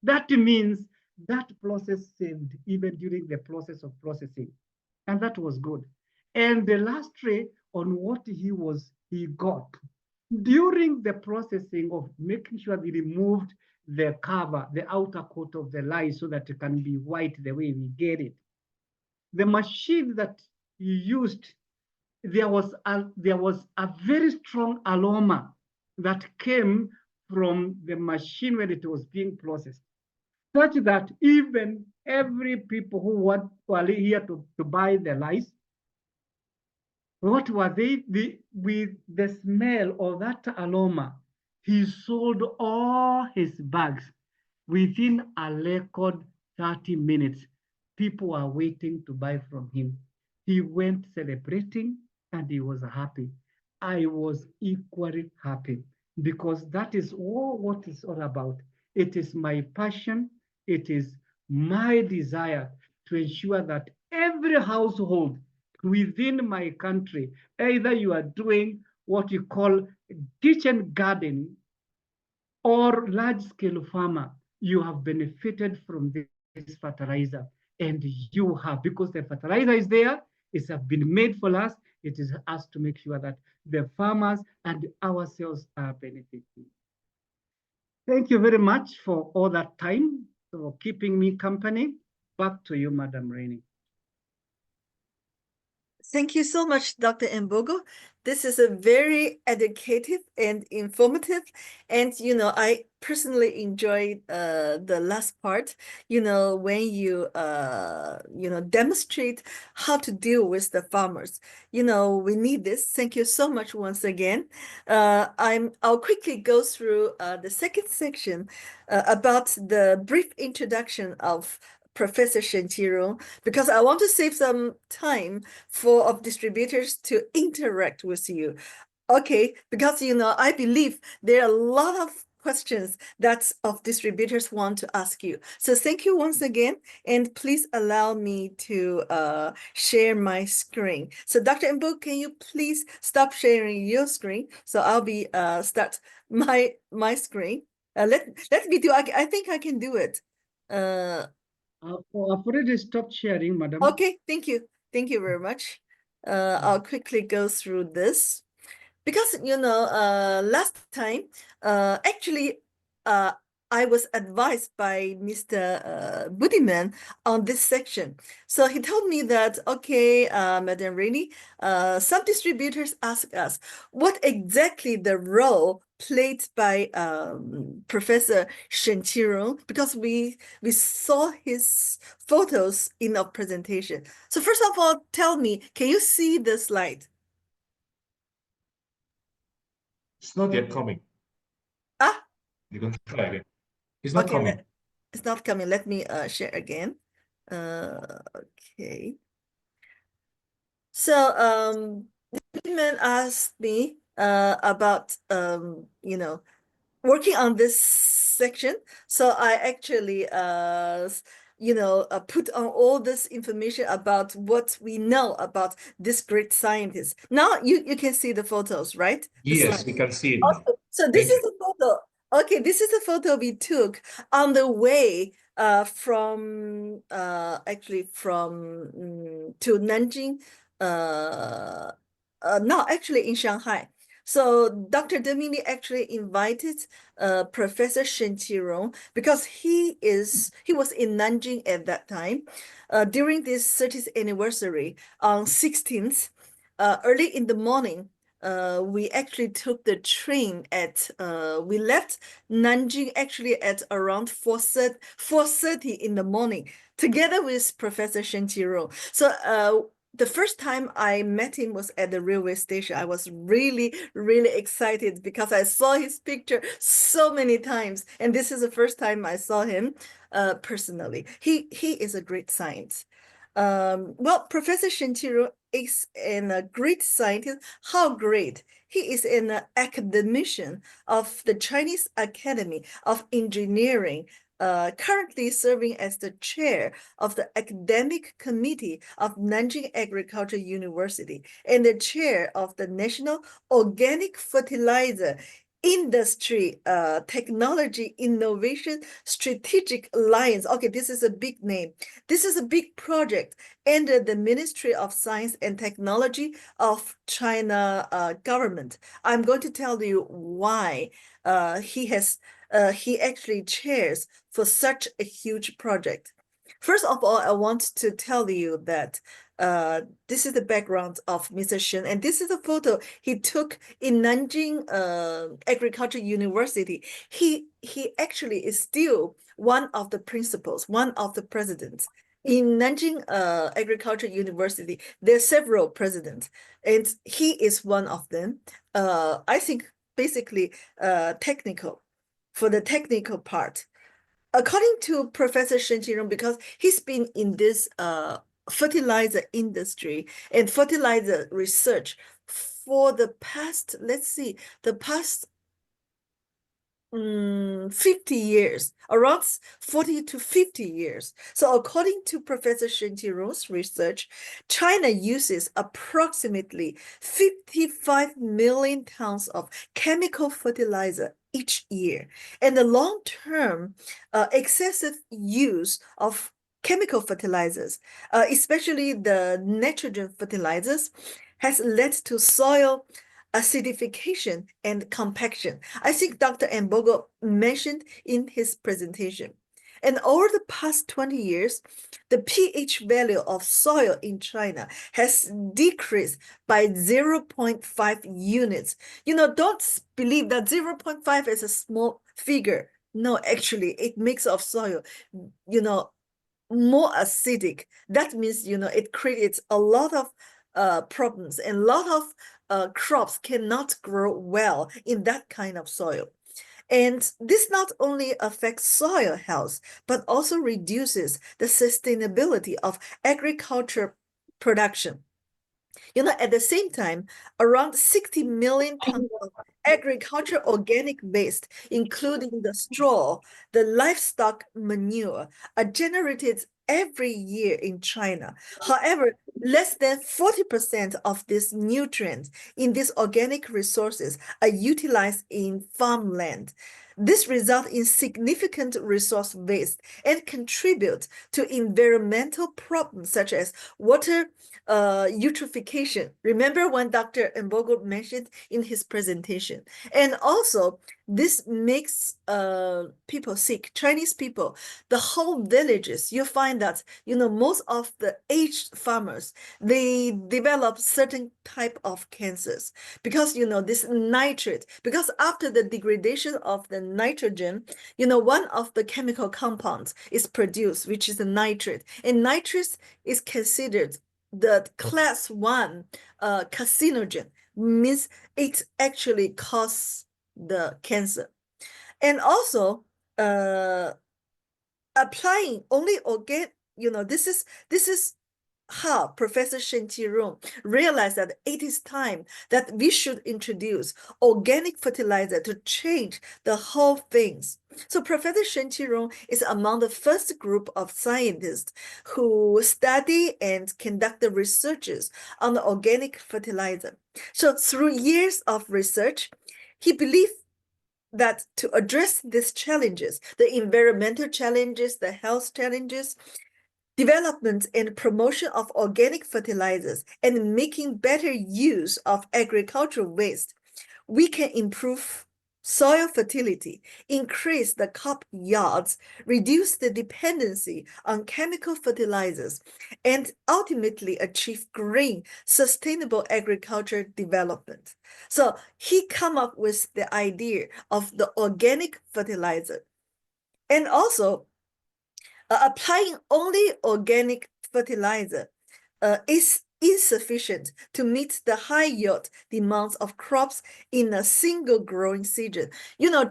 That means that process saved even during the process of processing. And that was good. And the last tray on what he got during the processing of making sure we removed the cover, the outer coat of the lice so that it can be white the way we get it. The machine that he used, there was a very strong aroma that came from the machine when it was being processed, such that even every people who were here to buy the lice, what were they? With the smell of that aroma, he sold all his bags within a record 30 minutes. People are waiting to buy from him. He went celebrating and he was happy. I was equally happy because that is all what it's all about. It is my passion. It is my desire to ensure that every household within my country, either you are doing what you call kitchen garden or large-scale farmer, you have benefited from this fertilizer. And you have, because the fertilizer is there, it's been made for us, It is us to make sure that the farmers and ourselves are benefiting. Thank you very much for all that time, for keeping me company. Back to you, Madam Rainey. Thank you so much, Dr. Mbogo. This is a very educative and informative. And, I personally enjoyed the last part, when you, demonstrate how to deal with the farmers. We need this. Thank you so much once again. I'll quickly go through the second section about the brief introduction of Professor Shen Qirong, because I want to save some time for distributors to interact with you. Okay, because I believe there are a lot of questions that of distributors want to ask you. So thank you once again, and please allow me to share my screen. So Dr. Mbo, can you please stop sharing your screen? So I'll be start my screen. Let me do. I think I can do it. I've already stopped sharing, Madam. Okay, thank you. Thank you very much. I'll quickly go through this because, last time, actually, I was advised by Mr. Budiman on this section. So he told me that, okay, Madam Rainey, some distributors ask us what exactly the role played by Professor Shen Qirong, because we saw his photos in our presentation. So first of all, tell me, can you see the slide? It's not yet coming. Ah, You can try again. It's not okay, coming. it's not coming. Let me share again. Okay. So man asked me about working on this section. So I actually put on all this information about what we know about this great scientist. Now you can see the photos, right? The Yes, slide. we can see it now. So this Thank is you. a photo. Okay, this is a photo we took on the way from actually from to Nanjing, no, actually in Shanghai. So Dr. Domini actually invited Professor Shen Qirong because he was in Nanjing at that time during this 30th anniversary on 16th, early in the morning. We actually took the train at we left Nanjing actually at around 4:30 in the morning together with Professor Shen Qirong. So the first time I met him was at the railway station. I was really, really excited because I saw his picture so many times. And this is the first time I saw him personally. He is a great scientist. Well, Professor Shen Qirong is a great scientist. How great! He is an academician of the Chinese Academy of Engineering, currently serving as the chair of the academic committee of Nanjing Agricultural University and the chair of the National Organic Fertilizer Industry Technology Innovation Strategic Alliance. Okay, this is a big name. This is a big project under the Ministry of Science and Technology of China government. I'm going to tell you why he actually chairs for such a huge project. First of all, I want to tell you that this is the background of Mr. Shen, and this is a photo he took in Nanjing Agricultural University. He actually is still one of the principals, one of the presidents. In Nanjing Agricultural University, there are several presidents, and he is one of them. I think basically technical, for the technical part. According to Professor Shen Qirong, because he's been in this fertilizer industry and fertilizer research for the past, let's see, the past 50 years, around 40 to 50 years. So according to Professor Shen Qirong's research, China uses approximately 55 million tons of chemical fertilizer each year. And the long-term excessive use of chemical fertilizers, especially the nitrogen fertilizers, has led to soil acidification and compaction. I think Dr. Mbogo mentioned in his presentation. And over the past 20 years, the pH value of soil in China has decreased by 0.5 units. Don't believe that 0.5 is a small figure. No, actually, it makes of soil, more acidic. That means, it creates a lot of problems, and a lot of crops cannot grow well in that kind of soil. And this not only affects soil health, but also reduces the sustainability of agriculture production. At the same time, around 60 million tons of agriculture organic waste, including the straw, the livestock manure, are generated every year in China. However, less than 40% of these nutrients in these organic resources are utilized in farmland. This results in significant resource waste and contributes to environmental problems such as water eutrophication. Remember when Dr. Mbogo mentioned in his presentation? And also, this makes people sick, Chinese people, the whole villages. You find that, most of the aged farmers, they develop certain type of cancers because, this nitrate, because after the degradation of the nitrogen, one of the chemical compounds is produced, which is the nitrate. And nitrate is considered the class 1 carcinogen, means it actually causes the cancer. And also applying only organic, this is how Professor Shen Qirong realized that it is time that we should introduce organic fertilizer to change the whole things. So Professor Shen Qirong is among the first group of scientists who study and conduct the researches on the organic fertilizer. So through years of research, he believed that to address these challenges, the environmental challenges, the health challenges, development and promotion of organic fertilizers, and making better use of agricultural waste, we can improve soil fertility, increase the crop yields, reduce the dependency on chemical fertilizers, and ultimately achieve green, sustainable agriculture development. So he came up with the idea of the organic fertilizer. And also, applying only organic fertilizer is insufficient to meet the high yield demands of crops in a single growing season.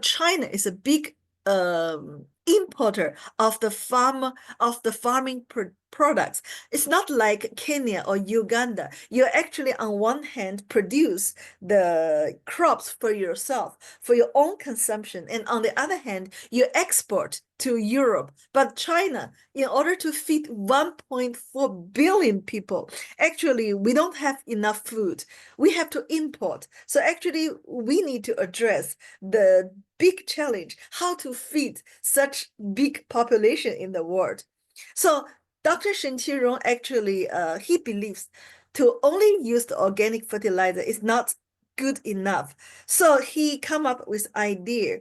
China is a big importer of the farming products. It's not like Kenya or Uganda. You actually, on one hand, produce the crops for yourself, for your own consumption, and on the other hand, you export to Europe. But China, in order to feed 1.4 billion people, actually, we don't have enough food. We have to import. So actually, we need to address the big challenge, how to feed such big population in the world. So Dr. Shen Qirong actually, he believes to only use the organic fertilizer is not good enough. So he come up with idea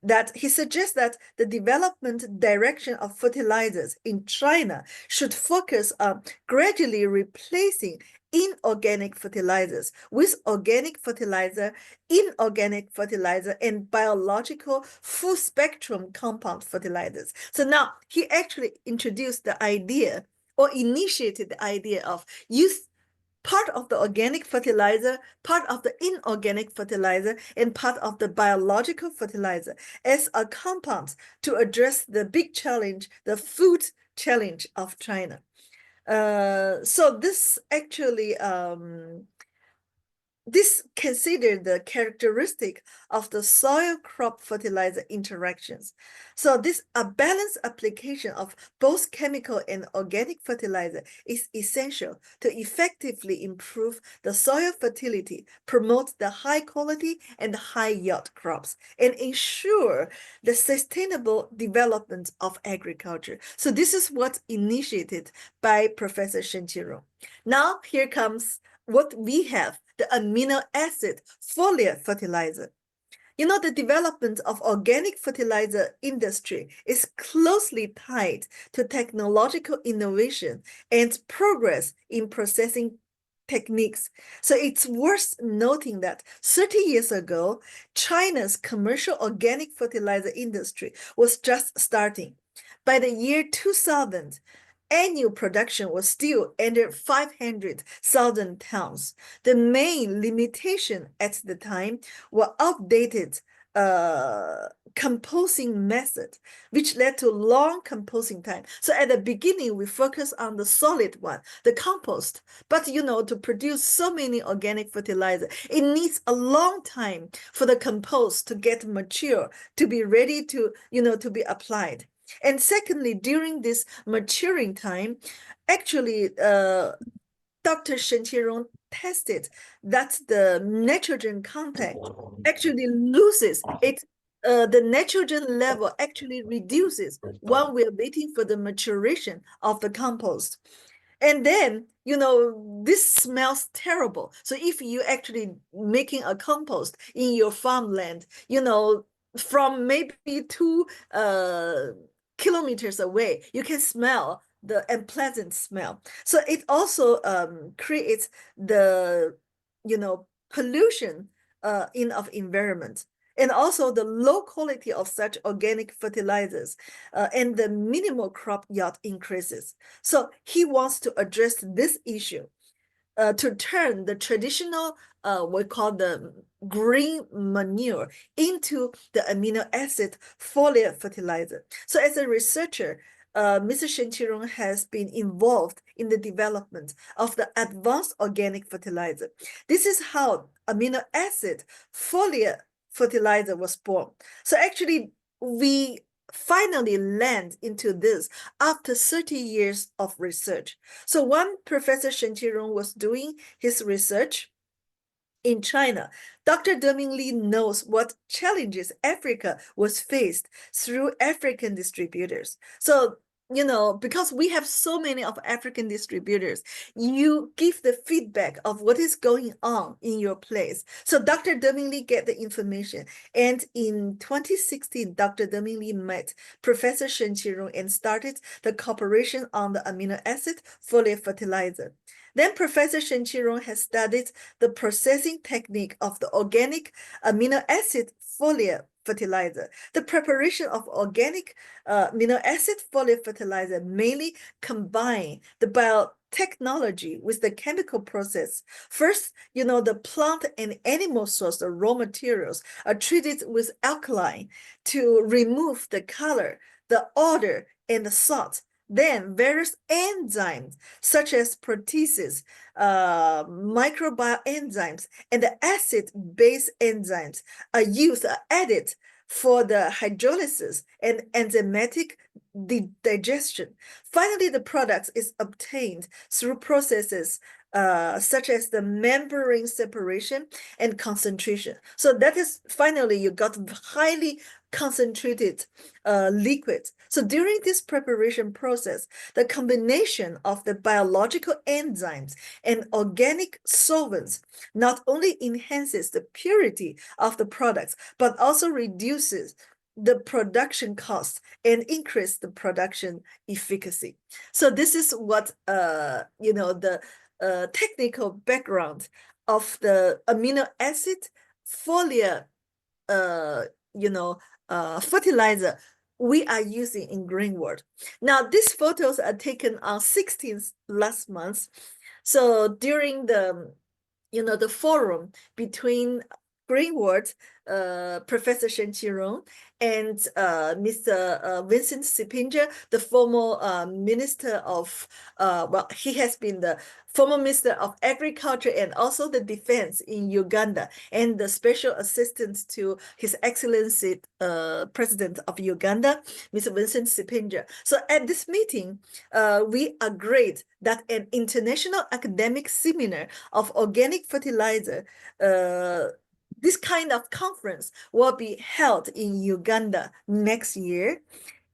that he suggests that the development direction of fertilizers in China should focus on gradually replacing inorganic fertilizers with organic fertilizer, inorganic fertilizer, and biological full spectrum compound fertilizers. So now he actually introduced the idea or initiated the idea of use part of the organic fertilizer, part of the inorganic fertilizer, and part of the biological fertilizer as a compound to address the big challenge, the food challenge of China. So this actually this considered the characteristic of the soil crop fertilizer interactions. So this a balanced application of both chemical and organic fertilizer is essential to effectively improve the soil fertility, promote the high quality and high yield crops, and ensure the sustainable development of agriculture. So this is what initiated by Professor Shen Qirong. Now here comes what we have, the amino acid foliar fertilizer. You know, the development of organic fertilizer industry is closely tied to technological innovation and progress in processing techniques. So it's worth noting that 30 years ago, China's commercial organic fertilizer industry was just starting. By the year 2000, annual production was still under 500,000 tons. The main limitation at the time were outdated composting method, which led to long composting time. So at the beginning, we focus on the solid one, the compost. But you know, to produce so many organic fertilizer, it needs a long time for the compost to get mature, to be ready to, you know, to be applied. And secondly, during this maturing time, actually, Dr. Shen Qirong tested that the nitrogen content actually loses it. The nitrogen level actually reduces while we're waiting for the maturation of the compost. And then, you know, this smells terrible. So if you actually making a compost in your farmland, you know, from maybe 2 kilometers away, you can smell the unpleasant smell. So it also creates the, you know, pollution in of environment. And also the low quality of such organic fertilizers and the minimal crop yield increases. So he wants to address this issue to turn the traditional, we call the green manure into the amino acid foliar fertilizer. So as a researcher, Mr. Shen Qirong has been involved in the development of the advanced organic fertilizer. This is how amino acid foliar fertilizer was born. So actually, we finally land into this after 30 years of research. So when Professor Shen Qirong was doing his research in China, Dr. Deming Li knows what challenges Africa was faced through African distributors. So, you know, because we have so many of African distributors, you give the feedback of what is going on in your place. So Dr. Deming Li get the information. And in 2016, Dr. Deming Li met Professor Shen Qirong and started the cooperation on the amino acid foliar fertilizer. Then Professor Shen Qirong has studied the processing technique of the organic amino acid foliar fertilizer. The preparation of organic amino acid foliar fertilizer mainly combine the biotechnology with the chemical process. First, you know, the plant and animal source, the raw materials, are treated with alkaline to remove the color, the odor, and the salt. Then various enzymes such as proteases, microbial enzymes, and the acid-base enzymes are added for the hydrolysis and enzymatic digestion. Finally, the product is obtained through processes such as the membrane separation and concentration. So that is finally you got highly concentrated liquid. So during this preparation process, the combination of the biological enzymes and organic solvents not only enhances the purity of the products, but also reduces the production cost and increase the production efficacy. So this is what you know, the technical background of the amino acid foliar you know, fertilizer we are using in green world. Now, these photos are taken on 16th last month. So during the, you know, the forum between Greenwood, Professor Shen Qirong, and Mr. Vincent Sipinja, the former minister of, well, he has been the former minister of agriculture and also the defense in Uganda, and the special assistant to His Excellency President of Uganda, Mr. Vincent Sipinja. So at this meeting, we agreed that an international academic seminar of organic fertilizer, this kind of conference will be held in Uganda next year.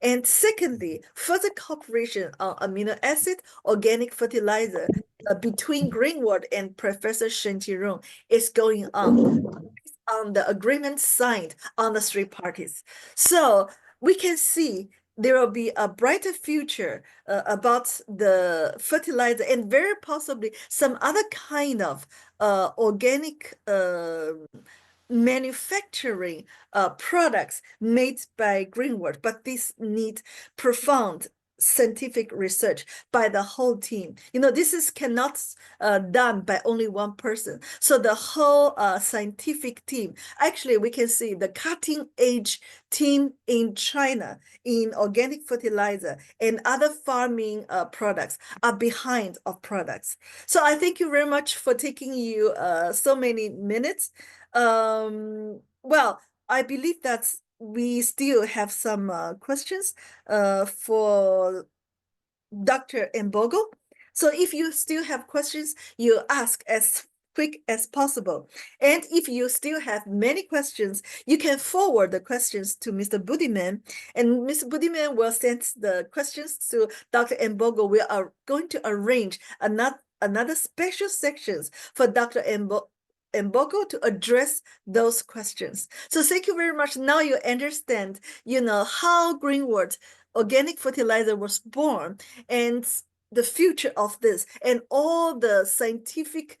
And secondly, further cooperation on amino acid organic fertilizer between Greenwood and Professor Shen Jirong is going on the agreement signed on the three parties. So we can see there will be a brighter future about the fertilizer and very possibly some other kind of organic manufacturing products made by Greenwood, but these need profound scientific research by the whole team. This is cannot done by only one person. So the whole scientific team, actually we can see the cutting edge team in China in organic fertilizer and other farming products are behind of products. So I thank you very much for taking you so many minutes. Well, I believe that we still have some questions for Dr. Mbogo. So if you still have questions, you ask as quick as possible. And if you still have many questions, you can forward the questions to Mr. Budiman, and Mr. Budiman will send the questions to Dr. Mbogo. We are going to arrange another special sections for Dr. Mbogo to address those questions. So thank you very much. Now you understand, how Greenwood organic fertilizer was born and the future of this and all the scientific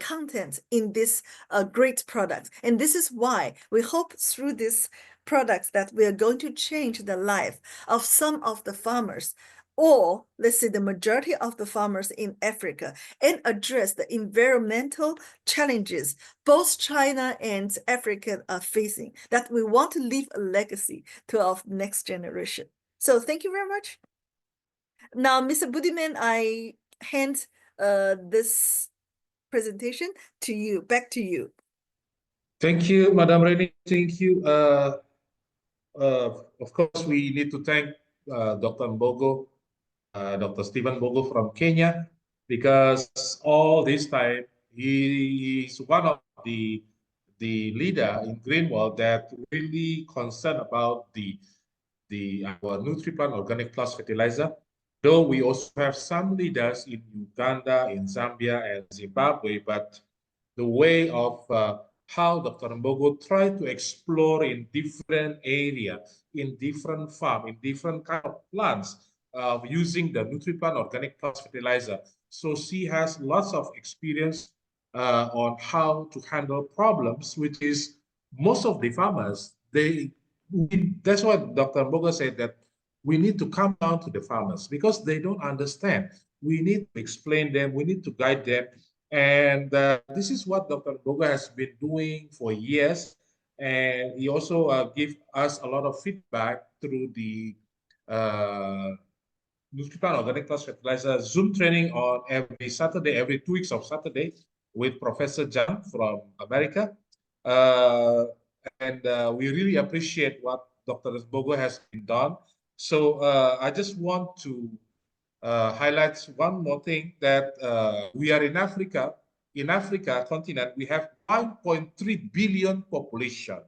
content in this great product. And this is why we hope through this products that we are going to change the life of some of the farmers, or let's say the majority of the farmers in Africa, and address the environmental challenges both China and Africa are facing, that we want to leave a legacy to our next generation. So thank you very much. Now, Mr. Budiman, I hand this presentation to you, back to you. Thank you, Madam Reni. Thank you. Of course, we need to thank Dr. Mbogo, Dr. Stephen Mbogo from Kenya, because all this time he is one of the leader in Greenwald that really concerned about our Nutriplant Organic Plus fertilizer. Though we also have some leaders in Uganda, in Zambia, and Zimbabwe, but the way of how Dr. Mbogo tried to explore in different area, in different farm, in different kind of plants, using the Nutriplant Organic Plus fertilizer. So she has lots of experience on how to handle problems, which is most of the farmers, that's what Dr. Mbogo said, that we need to come down to the farmers because they don't understand. We need to explain them, we need to guide them. And this is what Dr. Mbogo has been doing for years. And he also gives us a lot of feedback through the Nutriplant Organic Plus Fertilizer Zoom training on every Saturday, every 2 weeks of Saturday with Professor Jan from America. And we really appreciate what Dr. Mbogo has been done. So I just want to highlight one more thing, that we are in Africa. In Africa continent, we have 1.3 billion population.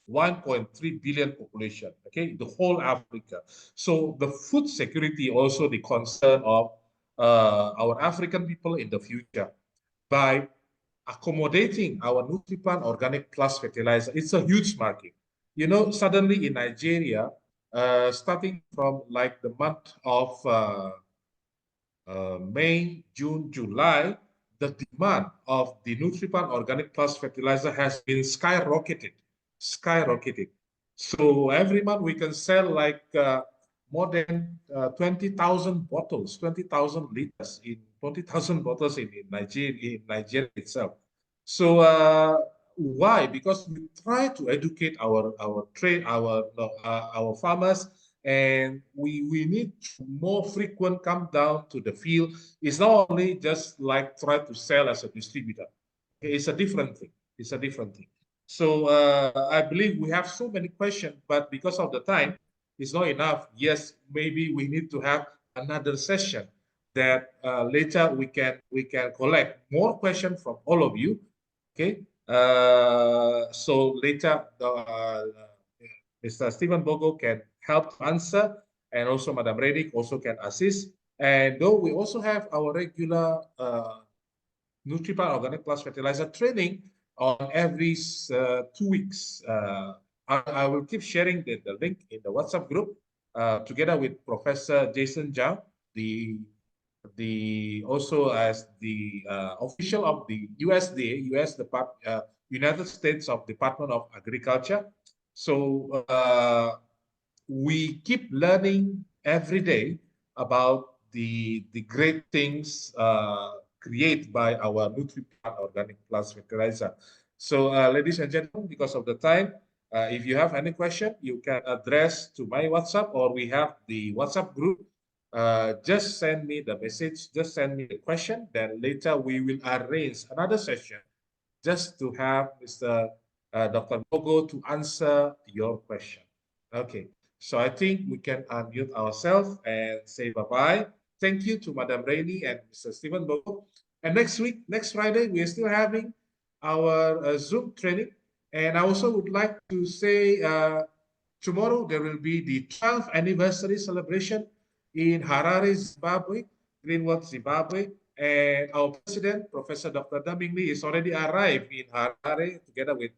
1.3 billion population, okay, the whole Africa. So the food security also the concern of our African people in the future. By accommodating our Nutriplant Organic Plus fertilizer, it's a huge market. Suddenly in Nigeria, starting from like the month of May, June, July, the demand of the Nutriplant Organic Plus fertilizer has been skyrocketed. So every month we can sell like more than 20,000 bottles, 20,000 liters in 20,000 bottles in Nigeria itself. So why? Because we try to educate our farmers, and we need to more frequent come down to the field. It's not only just like try to sell as a distributor. Okay, it's a different thing. It's a different thing. So I believe we have so many questions, but because of the time, it's not enough. Yes, maybe we need to have another session that later we can collect more questions from all of you. Okay. So later, Mr. Stephen Bogo can help to answer, and also Madam Redick also can assist. And though we also have our regular Nutriplant Organic Plus Fertilizer training on every 2 weeks. I will keep sharing the link in the WhatsApp group together with Professor Jason Zhao, the also as the official of the USDA, United States of Department of Agriculture. So we keep learning every day about the great things created by our Nutriplant Organic Plus Fertilizer. So, ladies and gentlemen, because of the time, if you have any question, you can address to my WhatsApp, or we have the WhatsApp group. Just send me the message, just send me the question, then later we will arrange another session just to have Mr. Dr. Bogo to answer your question. Okay, so I think we can unmute ourselves and say bye-bye. Thank you to Madam Rainey and Mr. Stephen Bogo. And next week, next Friday, we are still having our Zoom training. And I also would like to say tomorrow there will be the 12th anniversary celebration in Harare, Zimbabwe, Greenwood, Zimbabwe. And our president, Professor Dr. Daming Lee, is already arrived in Harare together with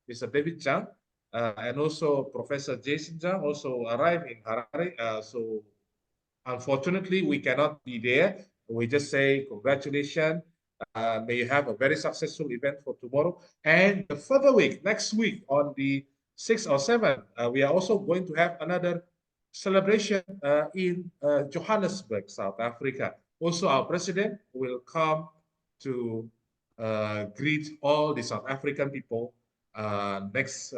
Mr. David Zhang. And also Professor Jason Zhang also arrived in Harare. So unfortunately, we cannot be there. We just say congratulations. May you have a very successful event for tomorrow. And the further week, next week on the 6th or 7th, we are also going to have another celebration in Johannesburg, South Africa. Also, our president will come to greet all the South African people next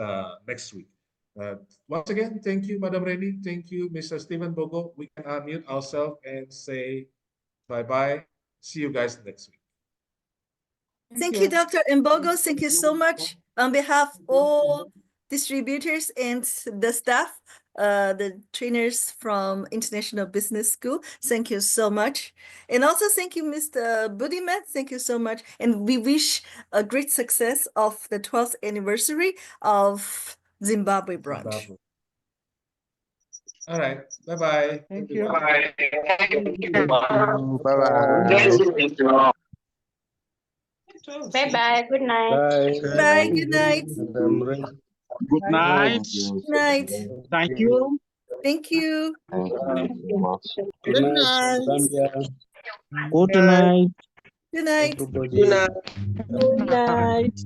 week. Once again, thank you, Madam Rainey. Thank you, Mr. Stephen Bogo. We can unmute ourselves and say bye-bye. See you guys next week. Thank you, Dr. Mbogo. Thank you so much. On behalf of all distributors and the staff, the trainers from International Business School, thank you so much. And also thank you, Mr. Budiman. Thank you so much. And we wish a great success of the 12th anniversary of Zimbabwe branch. All right. Bye-bye. Thank you. Bye. Bye-bye. Bye-bye. Good night. Bye. Bye. Good night. Madam Ray. Good night. Good night. Thank you. Thank you. Thank you so much. Good night, Zambia. Good Bye. night. Good night. Everybody. Good night.